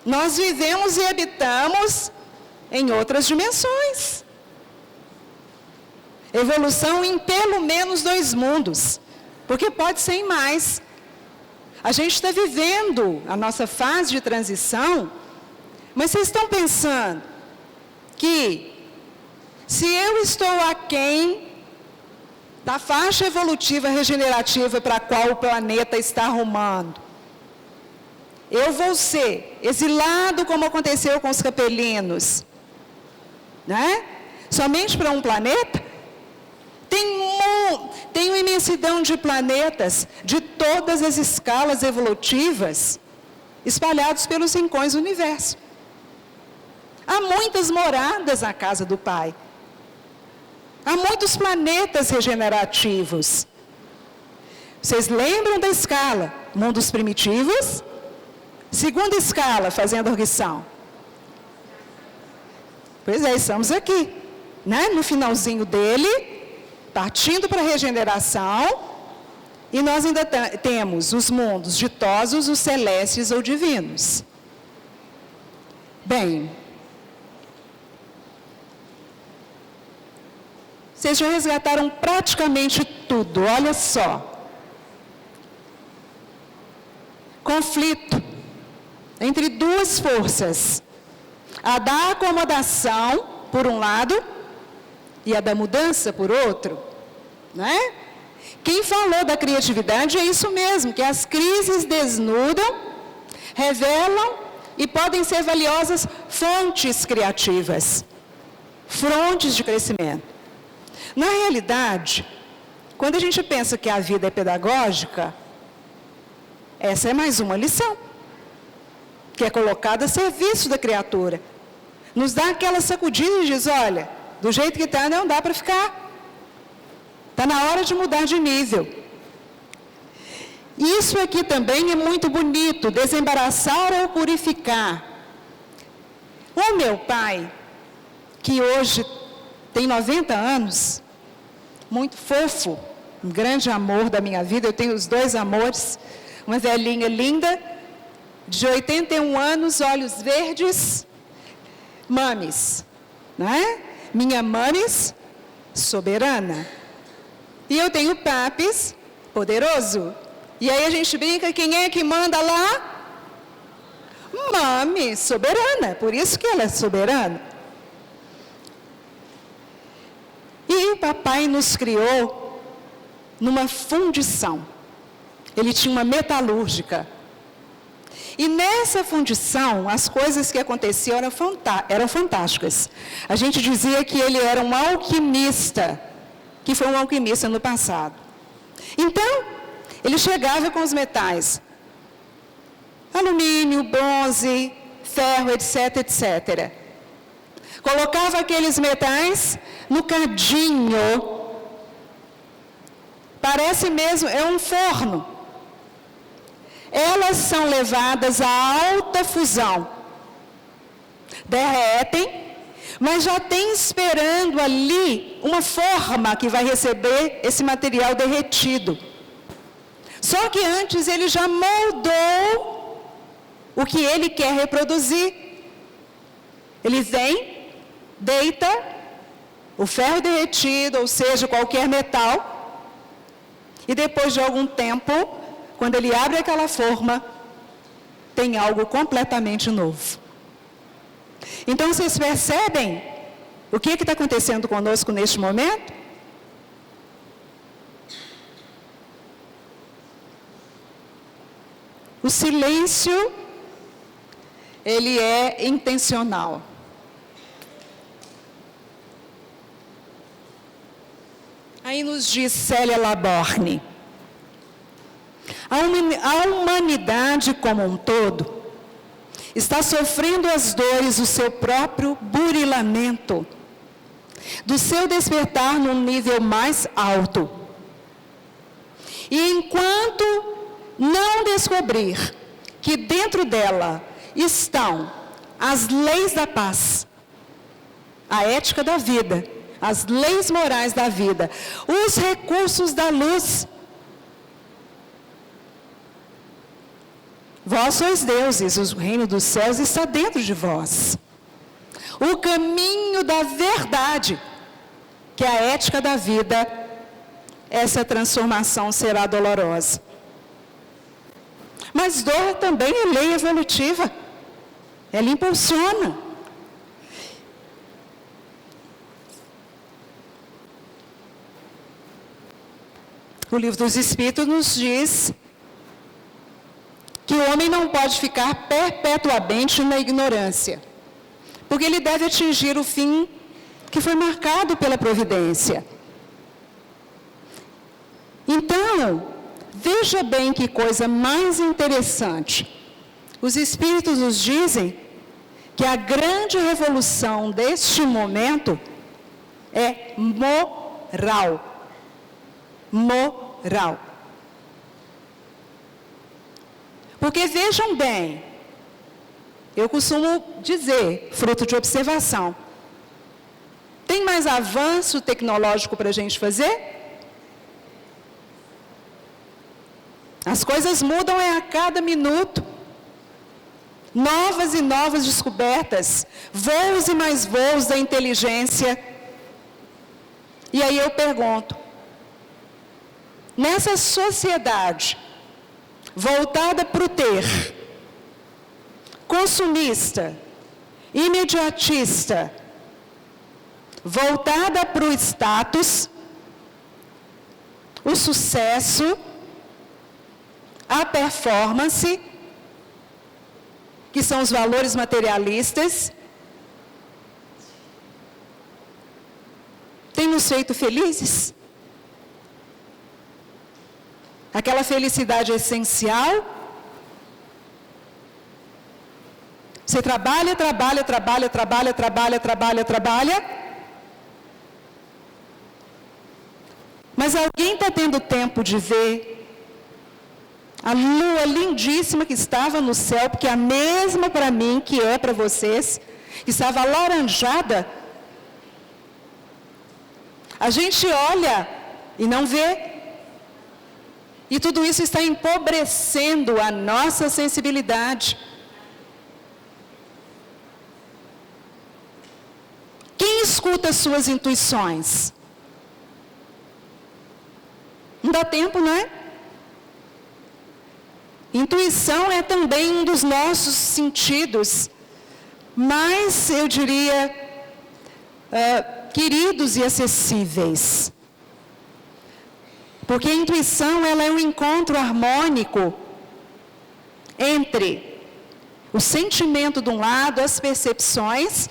Nós vivemos e habitamos em outras dimensões. Evolução em pelo menos 2 mundos, porque pode ser em mais. A gente está vivendo a nossa fase de transição, mas vocês estão pensando que se eu estou aquém da faixa evolutiva regenerativa para a qual o planeta está rumando, eu vou ser exilado como aconteceu com os capelinos, né? Somente para um planeta? Tem uma imensidão de planetas de todas as escalas evolutivas espalhados pelos rincões do universo. Há muitas moradas na casa do Pai. Há muitos planetas regenerativos. Vocês lembram da escala? Mundos primitivos. Segunda escala, fazendo arguição. Pois é, estamos aqui, né? No finalzinho dele, partindo para a regeneração, e nós ainda temos os mundos ditosos, os celestes ou divinos. Bem, vocês já resgataram praticamente tudo, olha só. Conflito entre 2 forças. A da acomodação, por um lado, e a da mudança, por outro. Né? Quem falou da criatividade é isso mesmo, que as crises desnudam, revelam e podem ser valiosas fontes criativas, frontes de crescimento. Na realidade, quando a gente pensa que a vida é pedagógica, essa é mais uma lição, que é colocada a serviço da criatura. Nos dá aquela sacudida e diz: olha, do jeito que está, não dá para ficar. Está na hora de mudar de nível. Isso aqui também é muito bonito, desembaraçar ou purificar. O meu pai, que hoje tem 90 anos, muito fofo, um grande amor da minha vida, eu tenho os 2 amores, uma velhinha linda, de 81 anos, olhos verdes, mames, né? minha mames soberana. E eu tenho papis poderoso. E aí a gente brinca, quem é que manda lá? Mami soberana, por isso que ela é soberana. E o papai nos criou numa fundição. Ele tinha uma metalúrgica. E nessa fundição, as coisas que aconteciam eram fantásticas. A gente dizia que ele era um alquimista, que foi um alquimista no passado. Então, ele chegava com os metais, alumínio, bronze, ferro, etc, etc. Colocava aqueles metais no cadinho. Parece mesmo, é um forno. Elas são levadas a alta fusão. Derretem, mas já tem esperando ali uma forma que vai receber esse material derretido. Só que antes ele já moldou o que ele quer reproduzir. Ele vem, deita o ferro derretido, ou seja, qualquer metal, e depois de algum tempo, quando ele abre aquela forma, tem algo completamente novo. Então, vocês percebem o que está acontecendo conosco neste momento? O silêncio, ele é intencional. Aí nos diz Célia Laborne, a humanidade como um todo está sofrendo as dores do seu próprio burilamento, do seu despertar num nível mais alto. E enquanto não descobrir que dentro dela estão as leis da paz, a ética da vida, as leis morais da vida, os recursos da luz, vós sois deuses, o reino dos céus está dentro de vós. O caminho da verdade, que é a ética da vida, essa transformação será dolorosa. Mas dor também é lei evolutiva. Ela impulsiona. O Livro dos Espíritos nos diz que o homem não pode ficar perpetuamente na ignorância, porque ele deve atingir o fim que foi marcado pela providência. Então, veja bem que coisa mais interessante. Os Espíritos nos dizem que a grande revolução deste momento é moral. Moral. Porque vejam bem, eu costumo dizer, fruto de observação, tem mais avanço tecnológico para a gente fazer? As coisas mudam a cada minuto. Novas e novas descobertas, voos e mais voos da inteligência. E aí eu pergunto, nessa sociedade voltada para o ter, consumista, imediatista, voltada para o status, o sucesso, a performance, que são os valores materialistas, tem nos feito felizes? Aquela felicidade essencial? Você trabalha, trabalha, trabalha, trabalha, trabalha, trabalha, trabalha. Mas alguém está tendo tempo de ver a lua lindíssima que estava no céu, porque é a mesma para mim que é para vocês, que estava alaranjada. A gente olha e não vê. E tudo isso está empobrecendo a nossa sensibilidade. Quem escuta as suas intuições? Não dá tempo, não é? Intuição é também um dos nossos sentidos mais, eu diria, queridos e acessíveis. Porque a intuição, ela é um encontro harmônico entre o sentimento de um lado, as percepções,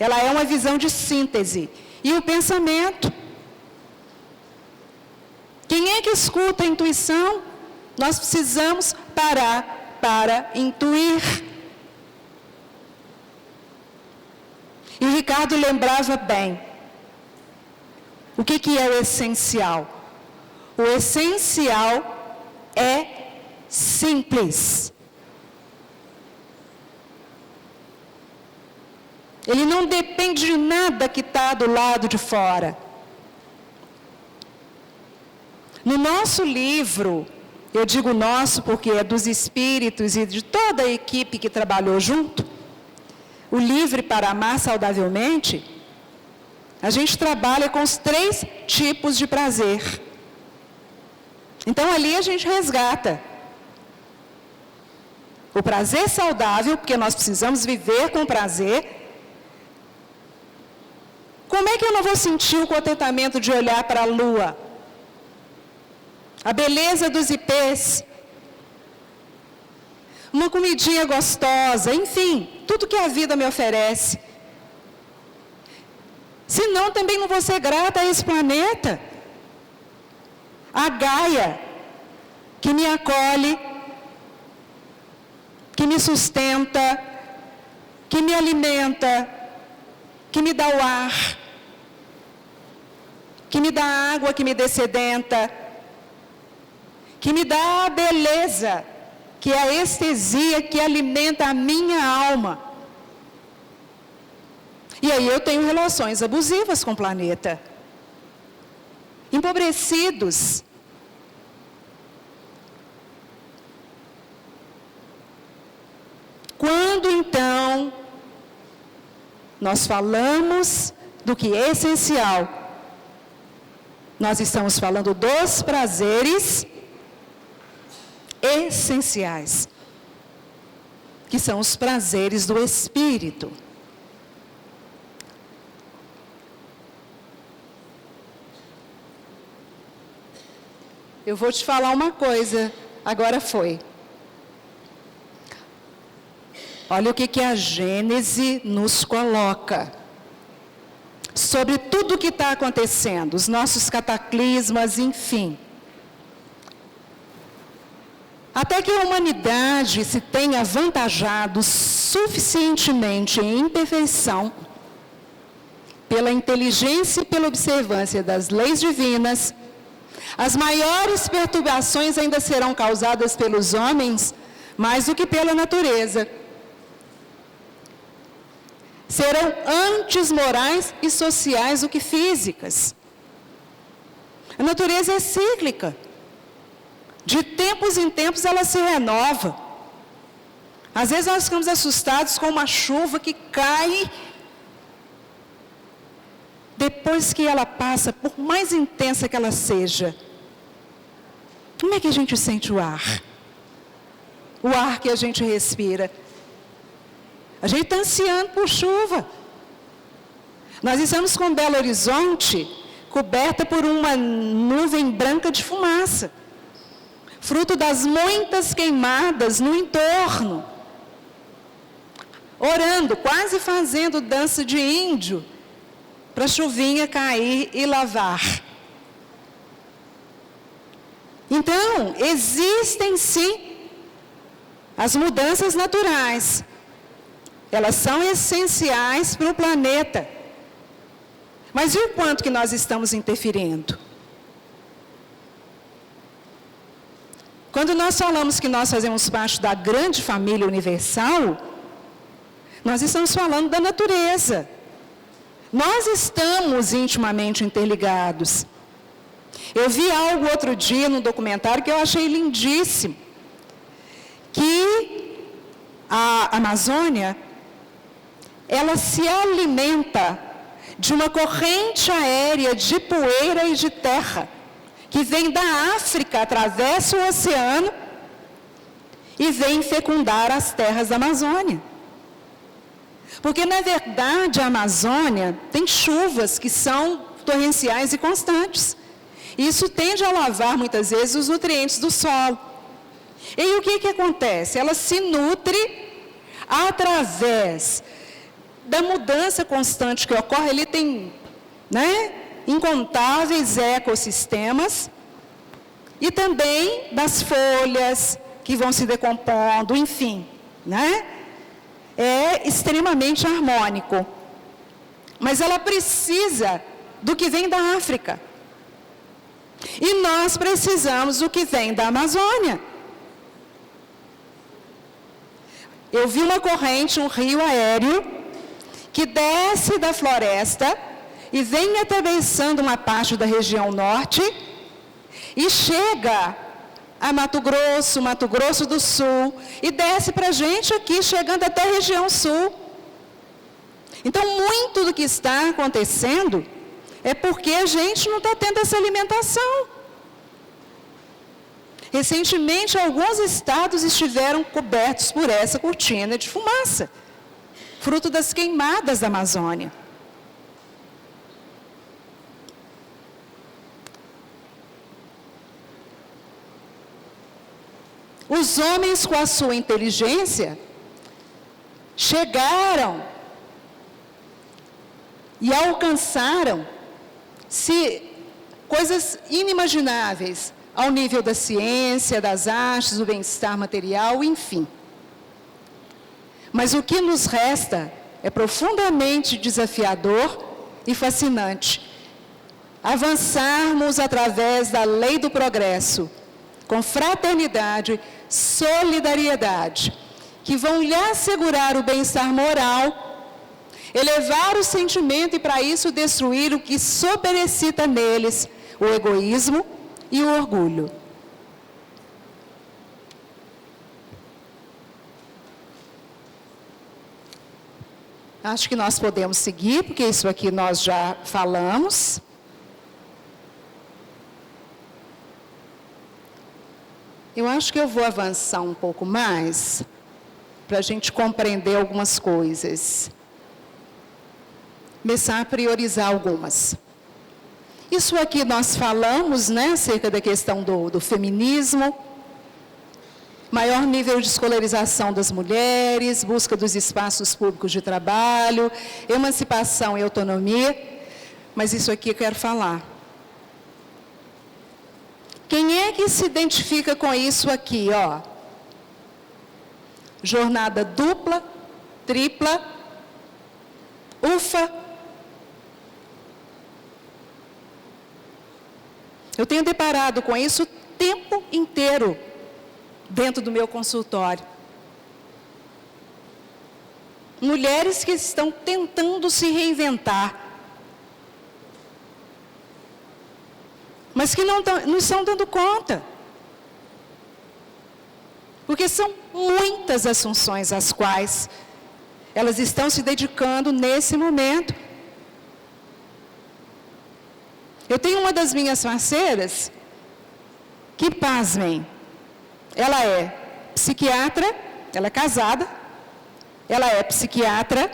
ela é uma visão de síntese, e o pensamento. Quem é que escuta a intuição? Nós precisamos parar para intuir. E o Ricardo lembrava bem. O que é o essencial? O essencial é simples. Ele não depende de nada que está do lado de fora. No nosso livro, eu digo nosso porque é dos espíritos e de toda a equipe que trabalhou junto, o Livre para Amar Saudavelmente, a gente trabalha com os 3 tipos de prazer. Então ali a gente resgata o prazer saudável, porque nós precisamos viver com prazer. Como é que eu não vou sentir o contentamento de olhar para a lua? A beleza dos ipês, uma comidinha gostosa, enfim, tudo que a vida me oferece. Senão também não vou ser grata a esse planeta. A Gaia, que me acolhe, que me sustenta, que me alimenta, que me dá o ar, que me dá água, que me dessedenta, que me dá a beleza, que é a estesia que alimenta a minha alma. E aí eu tenho relações abusivas com o planeta. Empobrecidos. Quando então nós falamos do que é essencial, nós estamos falando dos prazeres essenciais, que são os prazeres do espírito. Eu vou te falar uma coisa, agora foi. Olha o que a Gênese nos coloca sobre tudo o que está acontecendo, os nossos cataclismas, enfim. Até que a humanidade se tenha avantajado suficientemente em imperfeição, pela inteligência e pela observância das leis divinas, as maiores perturbações ainda serão causadas pelos homens, mais do que pela natureza. Serão antes morais e sociais do que físicas. A natureza é cíclica. De tempos em tempos ela se renova. Às vezes nós ficamos assustados com uma chuva que cai. Depois que ela passa, por mais intensa que ela seja, como é que a gente sente o ar? O ar que a gente respira. A gente está ansiando por chuva. Nós estamos com Belo Horizonte coberta por uma nuvem branca de fumaça, fruto das muitas queimadas no entorno. Orando, quase fazendo dança de índio, para a chuvinha cair e lavar. Então, existem sim as mudanças naturais. Elas são essenciais para o planeta. Mas e o quanto que nós estamos interferindo? Quando nós falamos que nós fazemos parte da grande família universal, nós estamos falando da natureza. Nós estamos intimamente interligados. Eu vi algo outro dia no documentário que eu achei lindíssimo. Que a Amazônia, ela se alimenta de uma corrente aérea de poeira e de terra, que vem da África, atravessa o oceano e vem fecundar as terras da Amazônia. Porque, na verdade, a Amazônia tem chuvas que são torrenciais e constantes. Isso tende a lavar, muitas vezes, os nutrientes do solo. E o que acontece? Ela se nutre através da mudança constante que ocorre. Ele tem, incontáveis ecossistemas, e também das folhas que vão se decompondo, enfim, é extremamente harmônico. Mas ela precisa do que vem da África. E nós precisamos do que vem da Amazônia. Eu vi uma corrente, um rio aéreo, que desce da floresta e vem atravessando uma parte da região norte e chega a Mato Grosso do Sul, e desce para a gente aqui, chegando até a região sul. Então, muito do que está acontecendo é porque a gente não está tendo essa alimentação. Recentemente, alguns estados estiveram cobertos por essa cortina de fumaça, fruto das queimadas da Amazônia. Os homens, com a sua inteligência, chegaram e alcançaram coisas inimagináveis ao nível da ciência, das artes, do bem-estar material, enfim. Mas o que nos resta é profundamente desafiador e fascinante. Avançarmos através da lei do progresso, com fraternidade, solidariedade, que vão lhe assegurar o bem-estar moral, elevar o sentimento e, para isso, destruir o que sobressita neles, o egoísmo e o orgulho. Acho que nós podemos seguir, porque isso aqui nós já falamos. Eu acho que eu vou avançar um pouco mais, para a gente compreender algumas coisas. Começar a priorizar algumas. Isso aqui nós falamos, acerca da questão do feminismo, maior nível de escolarização das mulheres, busca dos espaços públicos de trabalho, emancipação e autonomia, mas isso aqui eu quero falar. Quem é que se identifica com isso aqui, Jornada dupla, tripla, ufa. Eu tenho deparado com isso o tempo inteiro dentro do meu consultório. Mulheres que estão tentando se reinventar, mas que não estão dando conta. Porque são muitas as funções às quais elas estão se dedicando nesse momento. Eu tenho uma das minhas parceiras que, pasmem, ela é psiquiatra, ela é casada, ela é psiquiatra,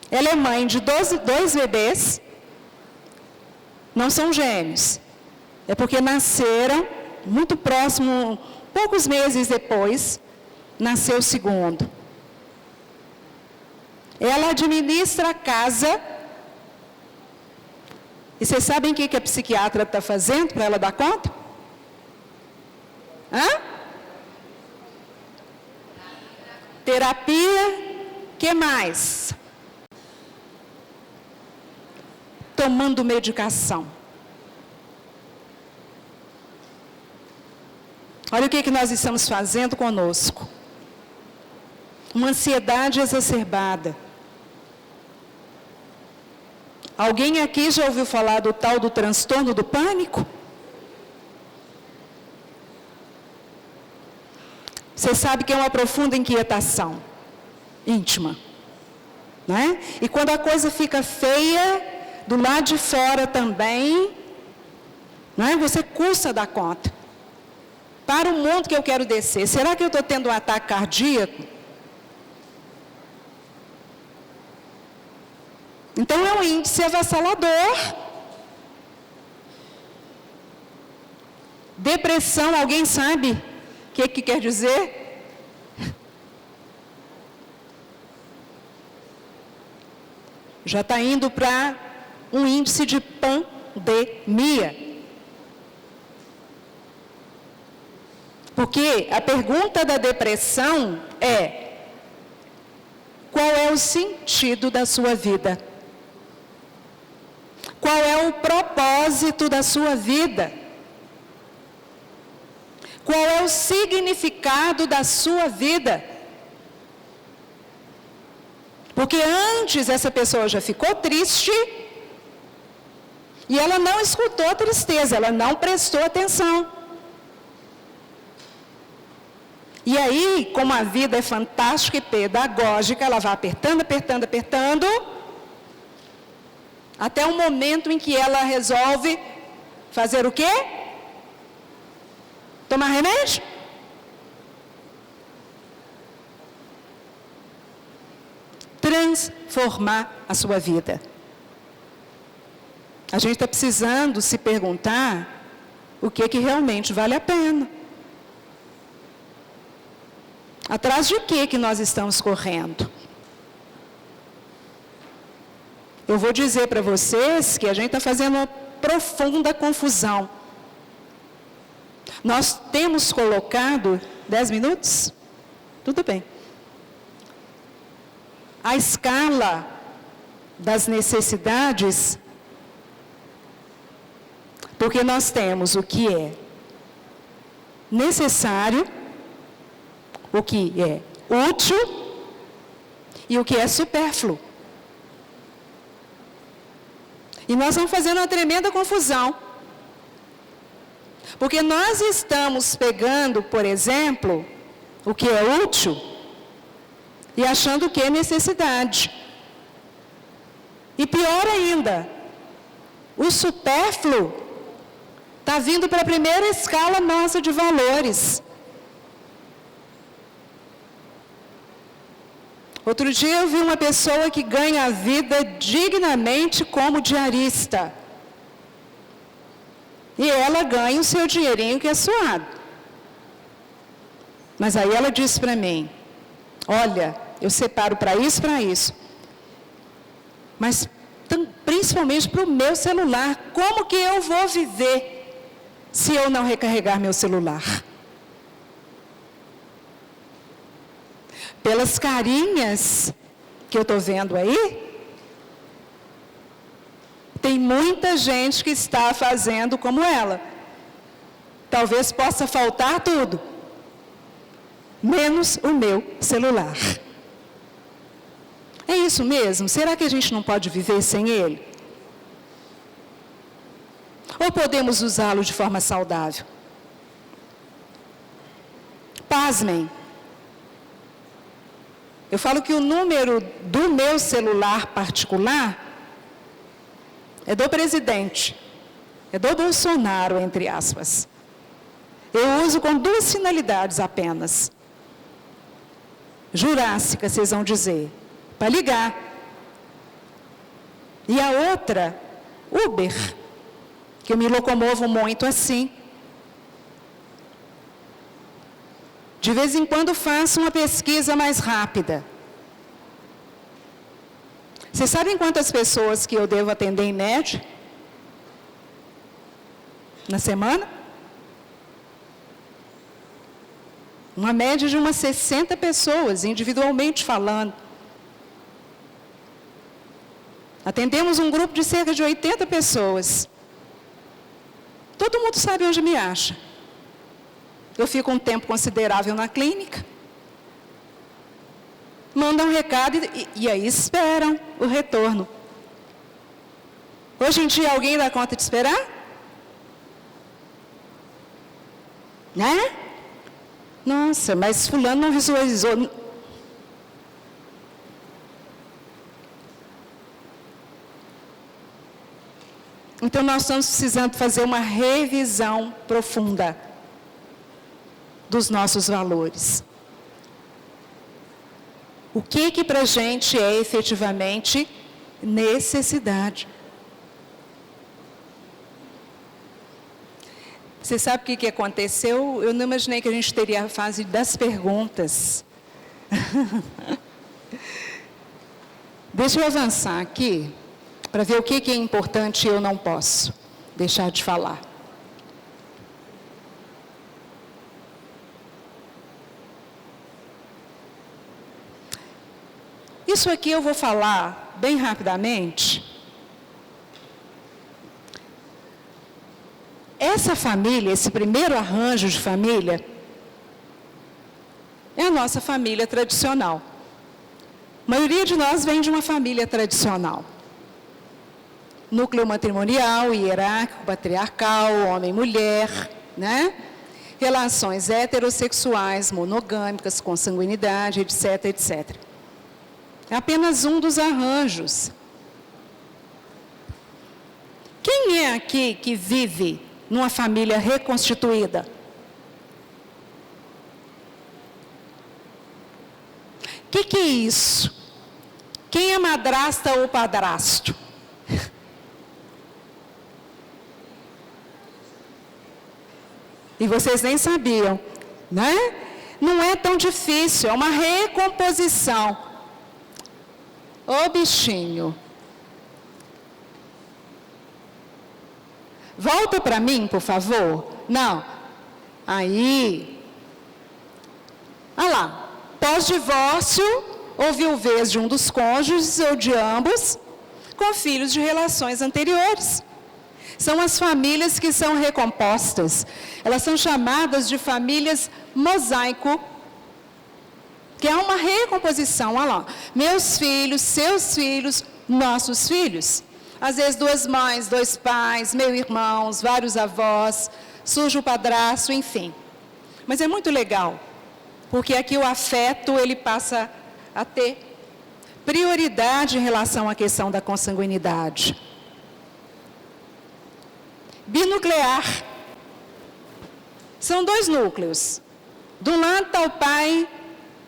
ela é mãe de dois bebês, não são gêmeos, é porque nasceram muito próximo, poucos meses depois, nasceu o segundo. Ela administra a casa. E vocês sabem o que a psiquiatra está fazendo para ela dar conta? Terapia, que mais? Tomando medicação. Olha o que nós estamos fazendo conosco. Uma ansiedade exacerbada. Alguém aqui já ouviu falar do tal do transtorno do pânico? Você sabe que é uma profunda inquietação íntima, né? E quando a coisa fica feia, do lado de fora também, né? Você custa dar conta. Para o mundo que eu quero descer, será que eu estou tendo um ataque cardíaco? Então é um índice avassalador. Depressão, alguém sabe o que quer dizer? Já está indo para um índice de pandemia. Porque a pergunta da depressão é: qual é o sentido da sua vida? Qual é o propósito da sua vida? Qual é o significado da sua vida? Porque antes essa pessoa já ficou triste e ela não escutou a tristeza, ela não prestou atenção. E aí, como a vida é fantástica e pedagógica, ela vai apertando, apertando, apertando, até o momento em que ela resolve fazer o quê? Tomar remédio? Transformar a sua vida. A gente está precisando se perguntar o que realmente vale a pena. Atrás de que nós estamos correndo? Eu vou dizer para vocês que a gente está fazendo uma profunda confusão. Nós temos colocado 10 minutos? Tudo bem. A escala das necessidades, porque nós temos o que é necessário, o que é útil e o que é supérfluo. E nós vamos fazendo uma tremenda confusão. Porque nós estamos pegando, por exemplo, o que é útil e achando que é necessidade. E pior ainda, o supérfluo está vindo para a primeira escala nossa de valores. Outro dia eu vi uma pessoa que ganha a vida dignamente como diarista. E ela ganha o seu dinheirinho que é suado. Mas aí ela disse para mim: olha, eu separo para isso. Mas principalmente para o meu celular. Como que eu vou viver se eu não recarregar meu celular? Pelas carinhas que eu estou vendo aí, tem muita gente que está fazendo como ela. Talvez possa faltar tudo, menos o meu celular. É isso mesmo? Será que a gente não pode viver sem ele? Ou podemos usá-lo de forma saudável? Pasmem. Eu falo que o número do meu celular particular é do presidente, é do Bolsonaro, entre aspas. Eu uso com 2 finalidades apenas. Jurássica, vocês vão dizer, para ligar. E a outra, Uber, que eu me locomovo muito assim. De vez em quando faço uma pesquisa mais rápida. Vocês sabem quantas pessoas que eu devo atender em média? Na semana? Uma média de umas 60 pessoas, individualmente falando. Atendemos um grupo de cerca de 80 pessoas. Todo mundo sabe onde me acha. Eu fico um tempo considerável na clínica. Mandam um recado e aí esperam o retorno. Hoje em dia alguém dá conta de esperar? Né? Nossa, mas fulano não visualizou. Então, nós estamos precisando fazer uma revisão profunda dos nossos valores. O que para a gente é efetivamente necessidade? Você sabe o que aconteceu? Eu não imaginei que a gente teria a fase das perguntas. Deixa eu avançar aqui, para ver o que é importante e eu não posso deixar de falar. Isso aqui eu vou falar bem rapidamente. Essa família, esse primeiro arranjo de família, é a nossa família tradicional. A maioria de nós vem de uma família tradicional. Núcleo matrimonial, hierárquico, patriarcal, homem e mulher, né? Relações heterossexuais, monogâmicas, consanguinidade, etc, etc. É apenas um dos arranjos. Quem é aqui que vive numa família reconstituída? O que é isso? Quem é madrasta ou padrasto? E vocês nem sabiam, né? Não é tão difícil, é uma recomposição. Ô bichinho. Volta para mim, por favor. Não. Aí. Olha lá. Pós-divórcio, ou viuvez de um dos cônjuges ou de ambos, com filhos de relações anteriores. São as famílias que são recompostas. Elas são chamadas de famílias mosaico, que é uma recomposição. Olha lá. Meus filhos, seus filhos, nossos filhos. Às vezes 2 mães, 2 pais, meio irmãos, vários avós, surge o padrasto, enfim. Mas é muito legal, porque aqui o afeto ele passa a ter prioridade em relação à questão da consanguinidade. Binuclear. São 2 núcleos. De um lado está o pai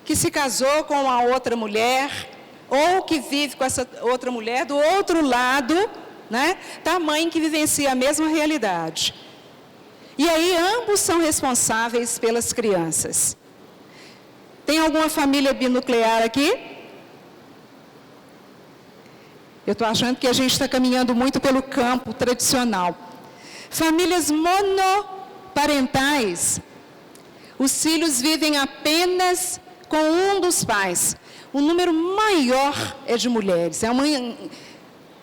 que se casou com a outra mulher, ou que vive com essa outra mulher. Do outro lado, né, está a mãe que vivencia a mesma realidade. E aí ambos são responsáveis pelas crianças. Tem alguma família binuclear aqui? Eu estou achando que a gente está caminhando muito pelo campo tradicional. Famílias monoparentais. Os filhos vivem apenas com um dos pais. O número maior é de mulheres.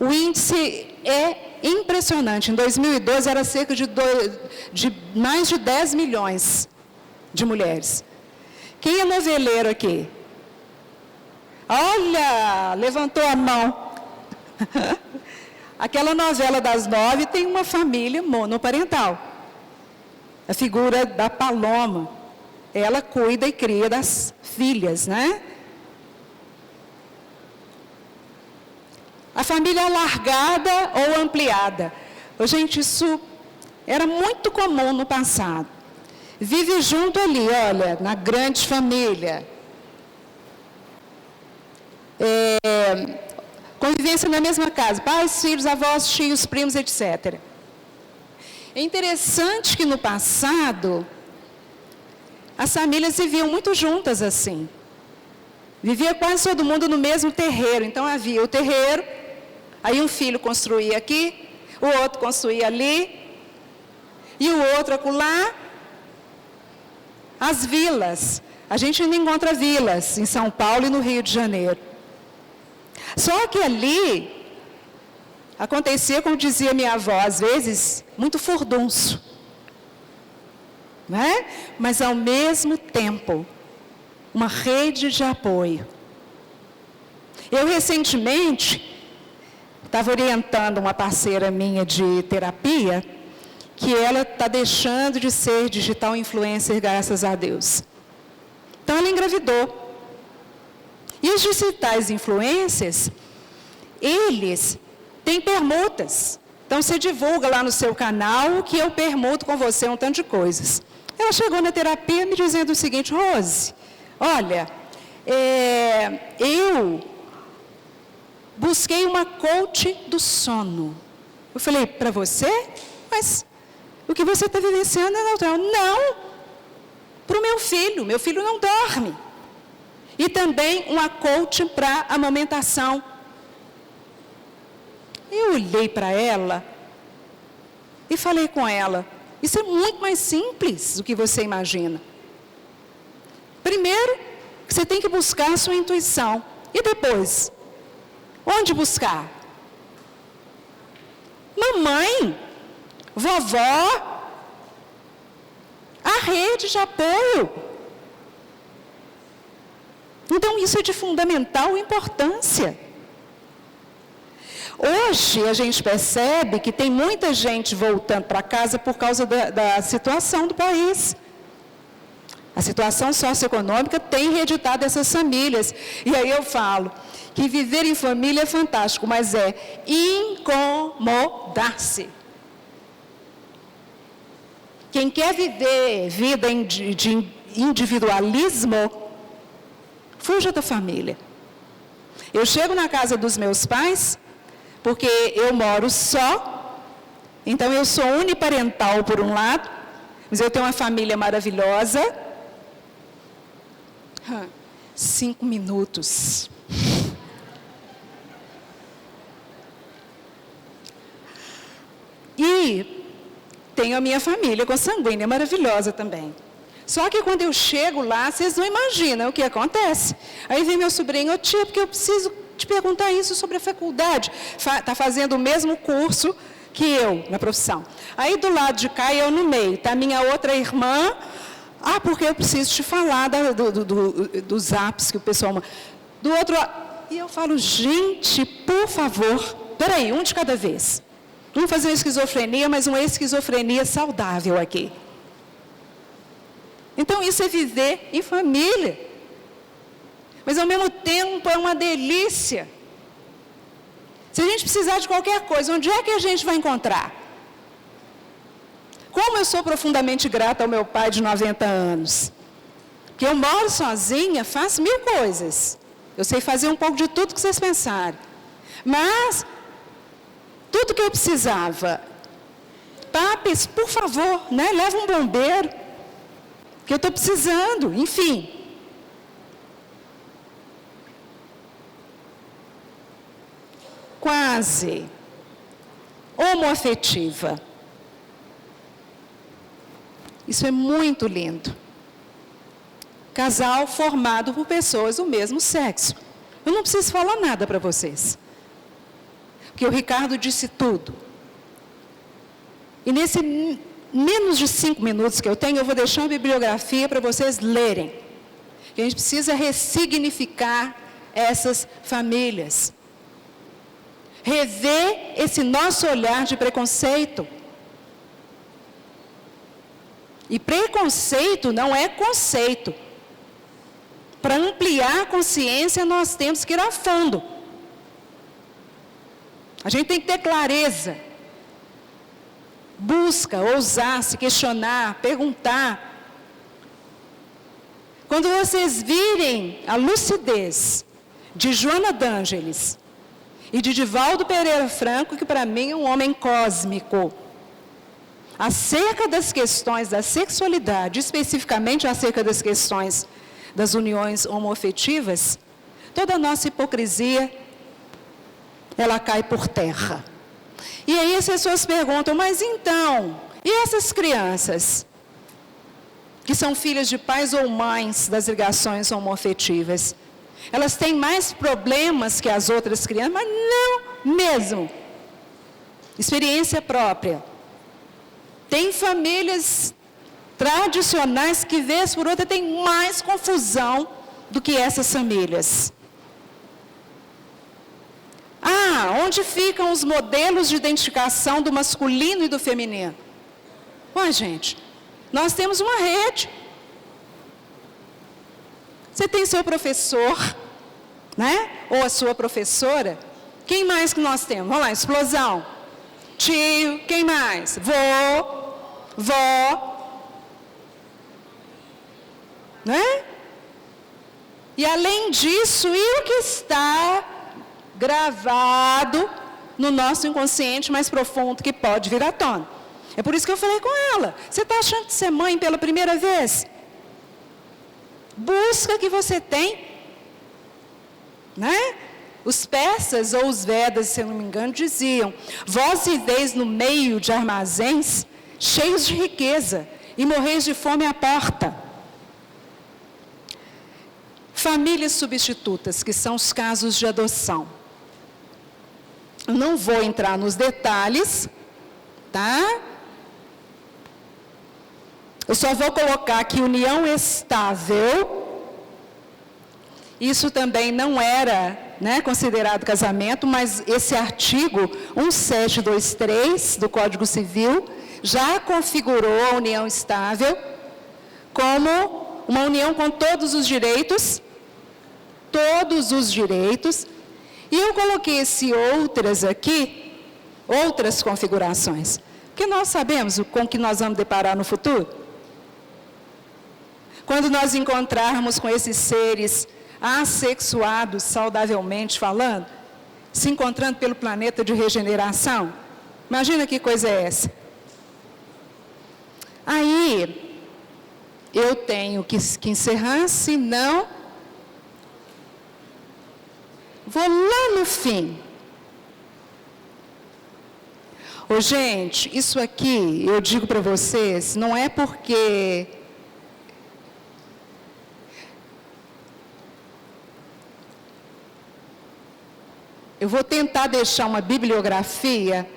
O índice é impressionante. Em 2012 era cerca de mais de 10 milhões de mulheres. Quem é noveleiro aqui? Olha, levantou a mão. Aquela novela das 9 tem uma família monoparental. A figura da Paloma. Ela cuida e cria das filhas, né? A família alargada ou ampliada. Gente, isso era muito comum no passado. Vive junto ali, olha, na grande família. Convivência na mesma casa, pais, filhos, avós, tios, primos, etc. É interessante que no passado, as famílias viviam muito juntas assim. Vivia quase todo mundo no mesmo terreiro. Então havia o terreiro, aí um filho construía aqui, o outro construía ali, e o outro acolá. As vilas. A gente ainda encontra vilas em São Paulo e no Rio de Janeiro. Só que ali acontecia, como dizia minha avó, às vezes, muito furdunço. Né? Mas ao mesmo tempo, uma rede de apoio. Eu recentemente estava orientando uma parceira minha de terapia, que ela está deixando de ser digital influencer, graças a Deus. Então ela engravidou. E os digitais influencers, eles têm permutas. Então, você divulga lá no seu canal que eu permuto com você um tanto de coisas. Ela chegou na terapia me dizendo o seguinte: Rose, olha, eu busquei uma coach do sono. Eu falei, para você? Mas o que você está vivenciando é natural. Não, para o meu filho não dorme. E também uma coach para amamentação. Eu olhei para ela e falei com ela, isso é muito mais simples do que você imagina. Primeiro, você tem que buscar a sua intuição. E depois, onde buscar? Mamãe, vovó, a rede de apoio. Então, isso é de fundamental importância. Hoje, a gente percebe que tem muita gente voltando para casa por causa da situação do país. A situação socioeconômica tem reeditado essas famílias. E aí eu falo que viver em família é fantástico, mas é incomodar-se. Quem quer viver vida de individualismo, fuja da família. Eu chego na casa dos meus pais, porque eu moro só, então eu sou uniparental por um lado, mas eu tenho uma família maravilhosa. 5 minutos. E tenho a minha família consanguínea maravilhosa também. Só que quando eu chego lá, vocês não imaginam o que acontece. Aí vem meu sobrinho, tia, porque eu preciso te perguntar isso sobre a faculdade. Está fazendo o mesmo curso que eu, na profissão. Aí do lado de cá, eu no meio, está minha outra irmã. Porque eu preciso te falar dos apps que o pessoal... Do outro lado. E eu falo, gente, por favor, peraí, um de cada vez. Vamos fazer uma esquizofrenia, mas uma esquizofrenia saudável aqui. Então, isso é viver em família. Mas, ao mesmo tempo, é uma delícia. Se a gente precisar de qualquer coisa, onde é que a gente vai encontrar? Como eu sou profundamente grata ao meu pai de 90 anos. Porque eu moro sozinha, faço 1000 coisas. Eu sei fazer um pouco de tudo que vocês pensarem. Mas, tudo que eu precisava, papes, por favor, né, leva um bombeiro, que eu estou precisando, enfim. Quase homoafetiva. Isso é muito lindo. Casal formado por pessoas do mesmo sexo. Eu não preciso falar nada para vocês. Porque o Ricardo disse tudo. E nesse menos de 5 minutos que eu tenho, eu vou deixar uma bibliografia para vocês lerem. Que a gente precisa ressignificar essas famílias. Rever esse nosso olhar de preconceito. E preconceito não é conceito. Para ampliar a consciência, nós temos que ir a fundo. A gente tem que ter clareza. Busca, ousar, se questionar, perguntar. Quando vocês virem a lucidez de Joana d'Ângeles e de Divaldo Pereira Franco, que para mim é um homem cósmico, acerca das questões da sexualidade, especificamente acerca das questões das uniões homoafetivas, toda a nossa hipocrisia, ela cai por terra. E aí as pessoas perguntam, mas então, e essas crianças, que são filhas de pais ou mães das ligações homoafetivas, elas têm mais problemas que as outras crianças? Mas não mesmo. Experiência própria. Tem famílias tradicionais que, vez por outra, tem mais confusão do que essas famílias. Onde ficam os modelos de identificação do masculino e do feminino? Gente, nós temos uma rede. Você tem seu professor, né? Ou a sua professora. Quem mais que nós temos? Vamos lá, explosão. tio, quem mais? Vó. Né? E além disso, e o que está gravado no nosso inconsciente mais profundo, que pode vir à tona. É por isso que eu falei com ela. Você está achando de ser mãe pela primeira vez? Busca que você tem. Né? Os persas ou os Vedas, se eu não me engano, diziam: vós viveis no meio de armazéns cheios de riqueza e morreis de fome à porta. Famílias substitutas, que são os casos de adoção. Eu não vou entrar nos detalhes, tá? Eu só vou colocar que união estável, isso também não era, né, considerado casamento, mas esse artigo 1723 do Código Civil já configurou a união estável como uma união com todos os direitos, e eu coloquei esse outras aqui, outras configurações, porque nós sabemos com o que nós vamos deparar no futuro. Quando nós encontrarmos com esses seres assexuados, saudavelmente falando, se encontrando pelo planeta de regeneração, imagina que coisa é essa. Aí, eu tenho que encerrar, senão, vou lá no fim. Ô, gente, isso aqui, eu digo para vocês, não é porque eu vou tentar deixar uma bibliografia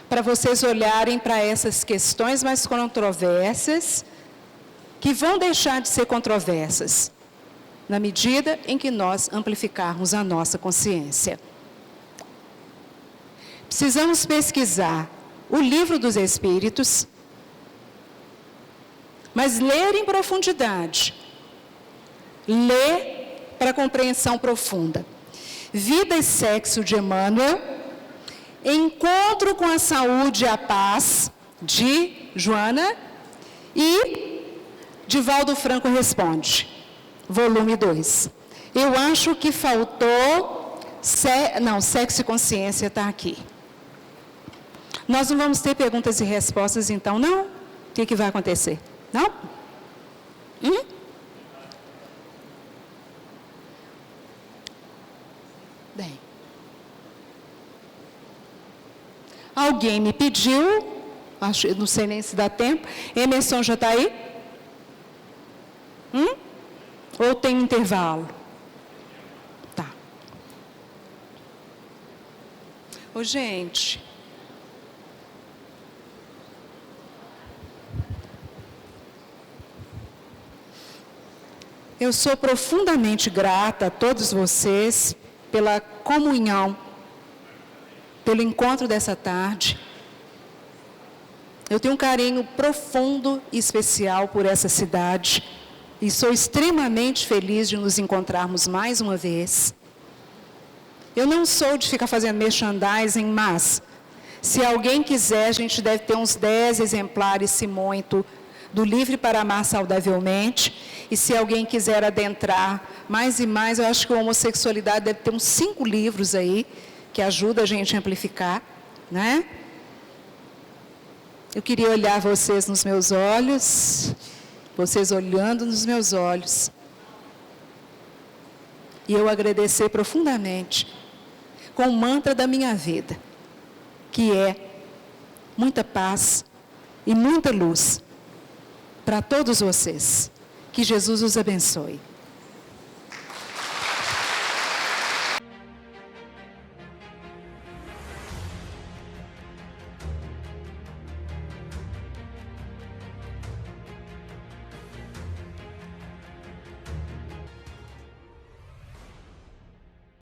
para vocês olharem para essas questões mais controversas, que vão deixar de ser controversas, na medida em que nós amplificarmos a nossa consciência. Precisamos pesquisar o Livro dos Espíritos, mas ler em profundidade. Ler para compreensão profunda. Vida e Sexo de Emmanuel, Encontro com a Saúde e a Paz, de Joana, e Divaldo Franco Responde, volume 2. Eu acho que faltou, Sexo e Consciência está aqui. Nós não vamos ter perguntas e respostas, então, não? O que vai acontecer? Não? Bem. Alguém me pediu, acho, não sei nem se dá tempo, Emerson já está aí? Ou tem intervalo? Tá. Ô, gente. Eu sou profundamente grata a todos vocês pela comunhão, pelo encontro dessa tarde. Eu tenho um carinho profundo e especial por essa cidade e sou extremamente feliz de nos encontrarmos mais uma vez. Eu não sou de ficar fazendo merchandising, mas se alguém quiser, a gente deve ter uns 10 exemplares, se muito, do Livre para Amar Saudavelmente. E se alguém quiser adentrar mais e mais, eu acho que a homossexualidade deve ter uns 5 livros aí, que ajuda a gente a amplificar, né? Eu queria olhar vocês nos meus olhos, vocês olhando nos meus olhos, e eu agradecer profundamente com o mantra da minha vida, que é muita paz e muita luz para todos vocês. Que Jesus os abençoe.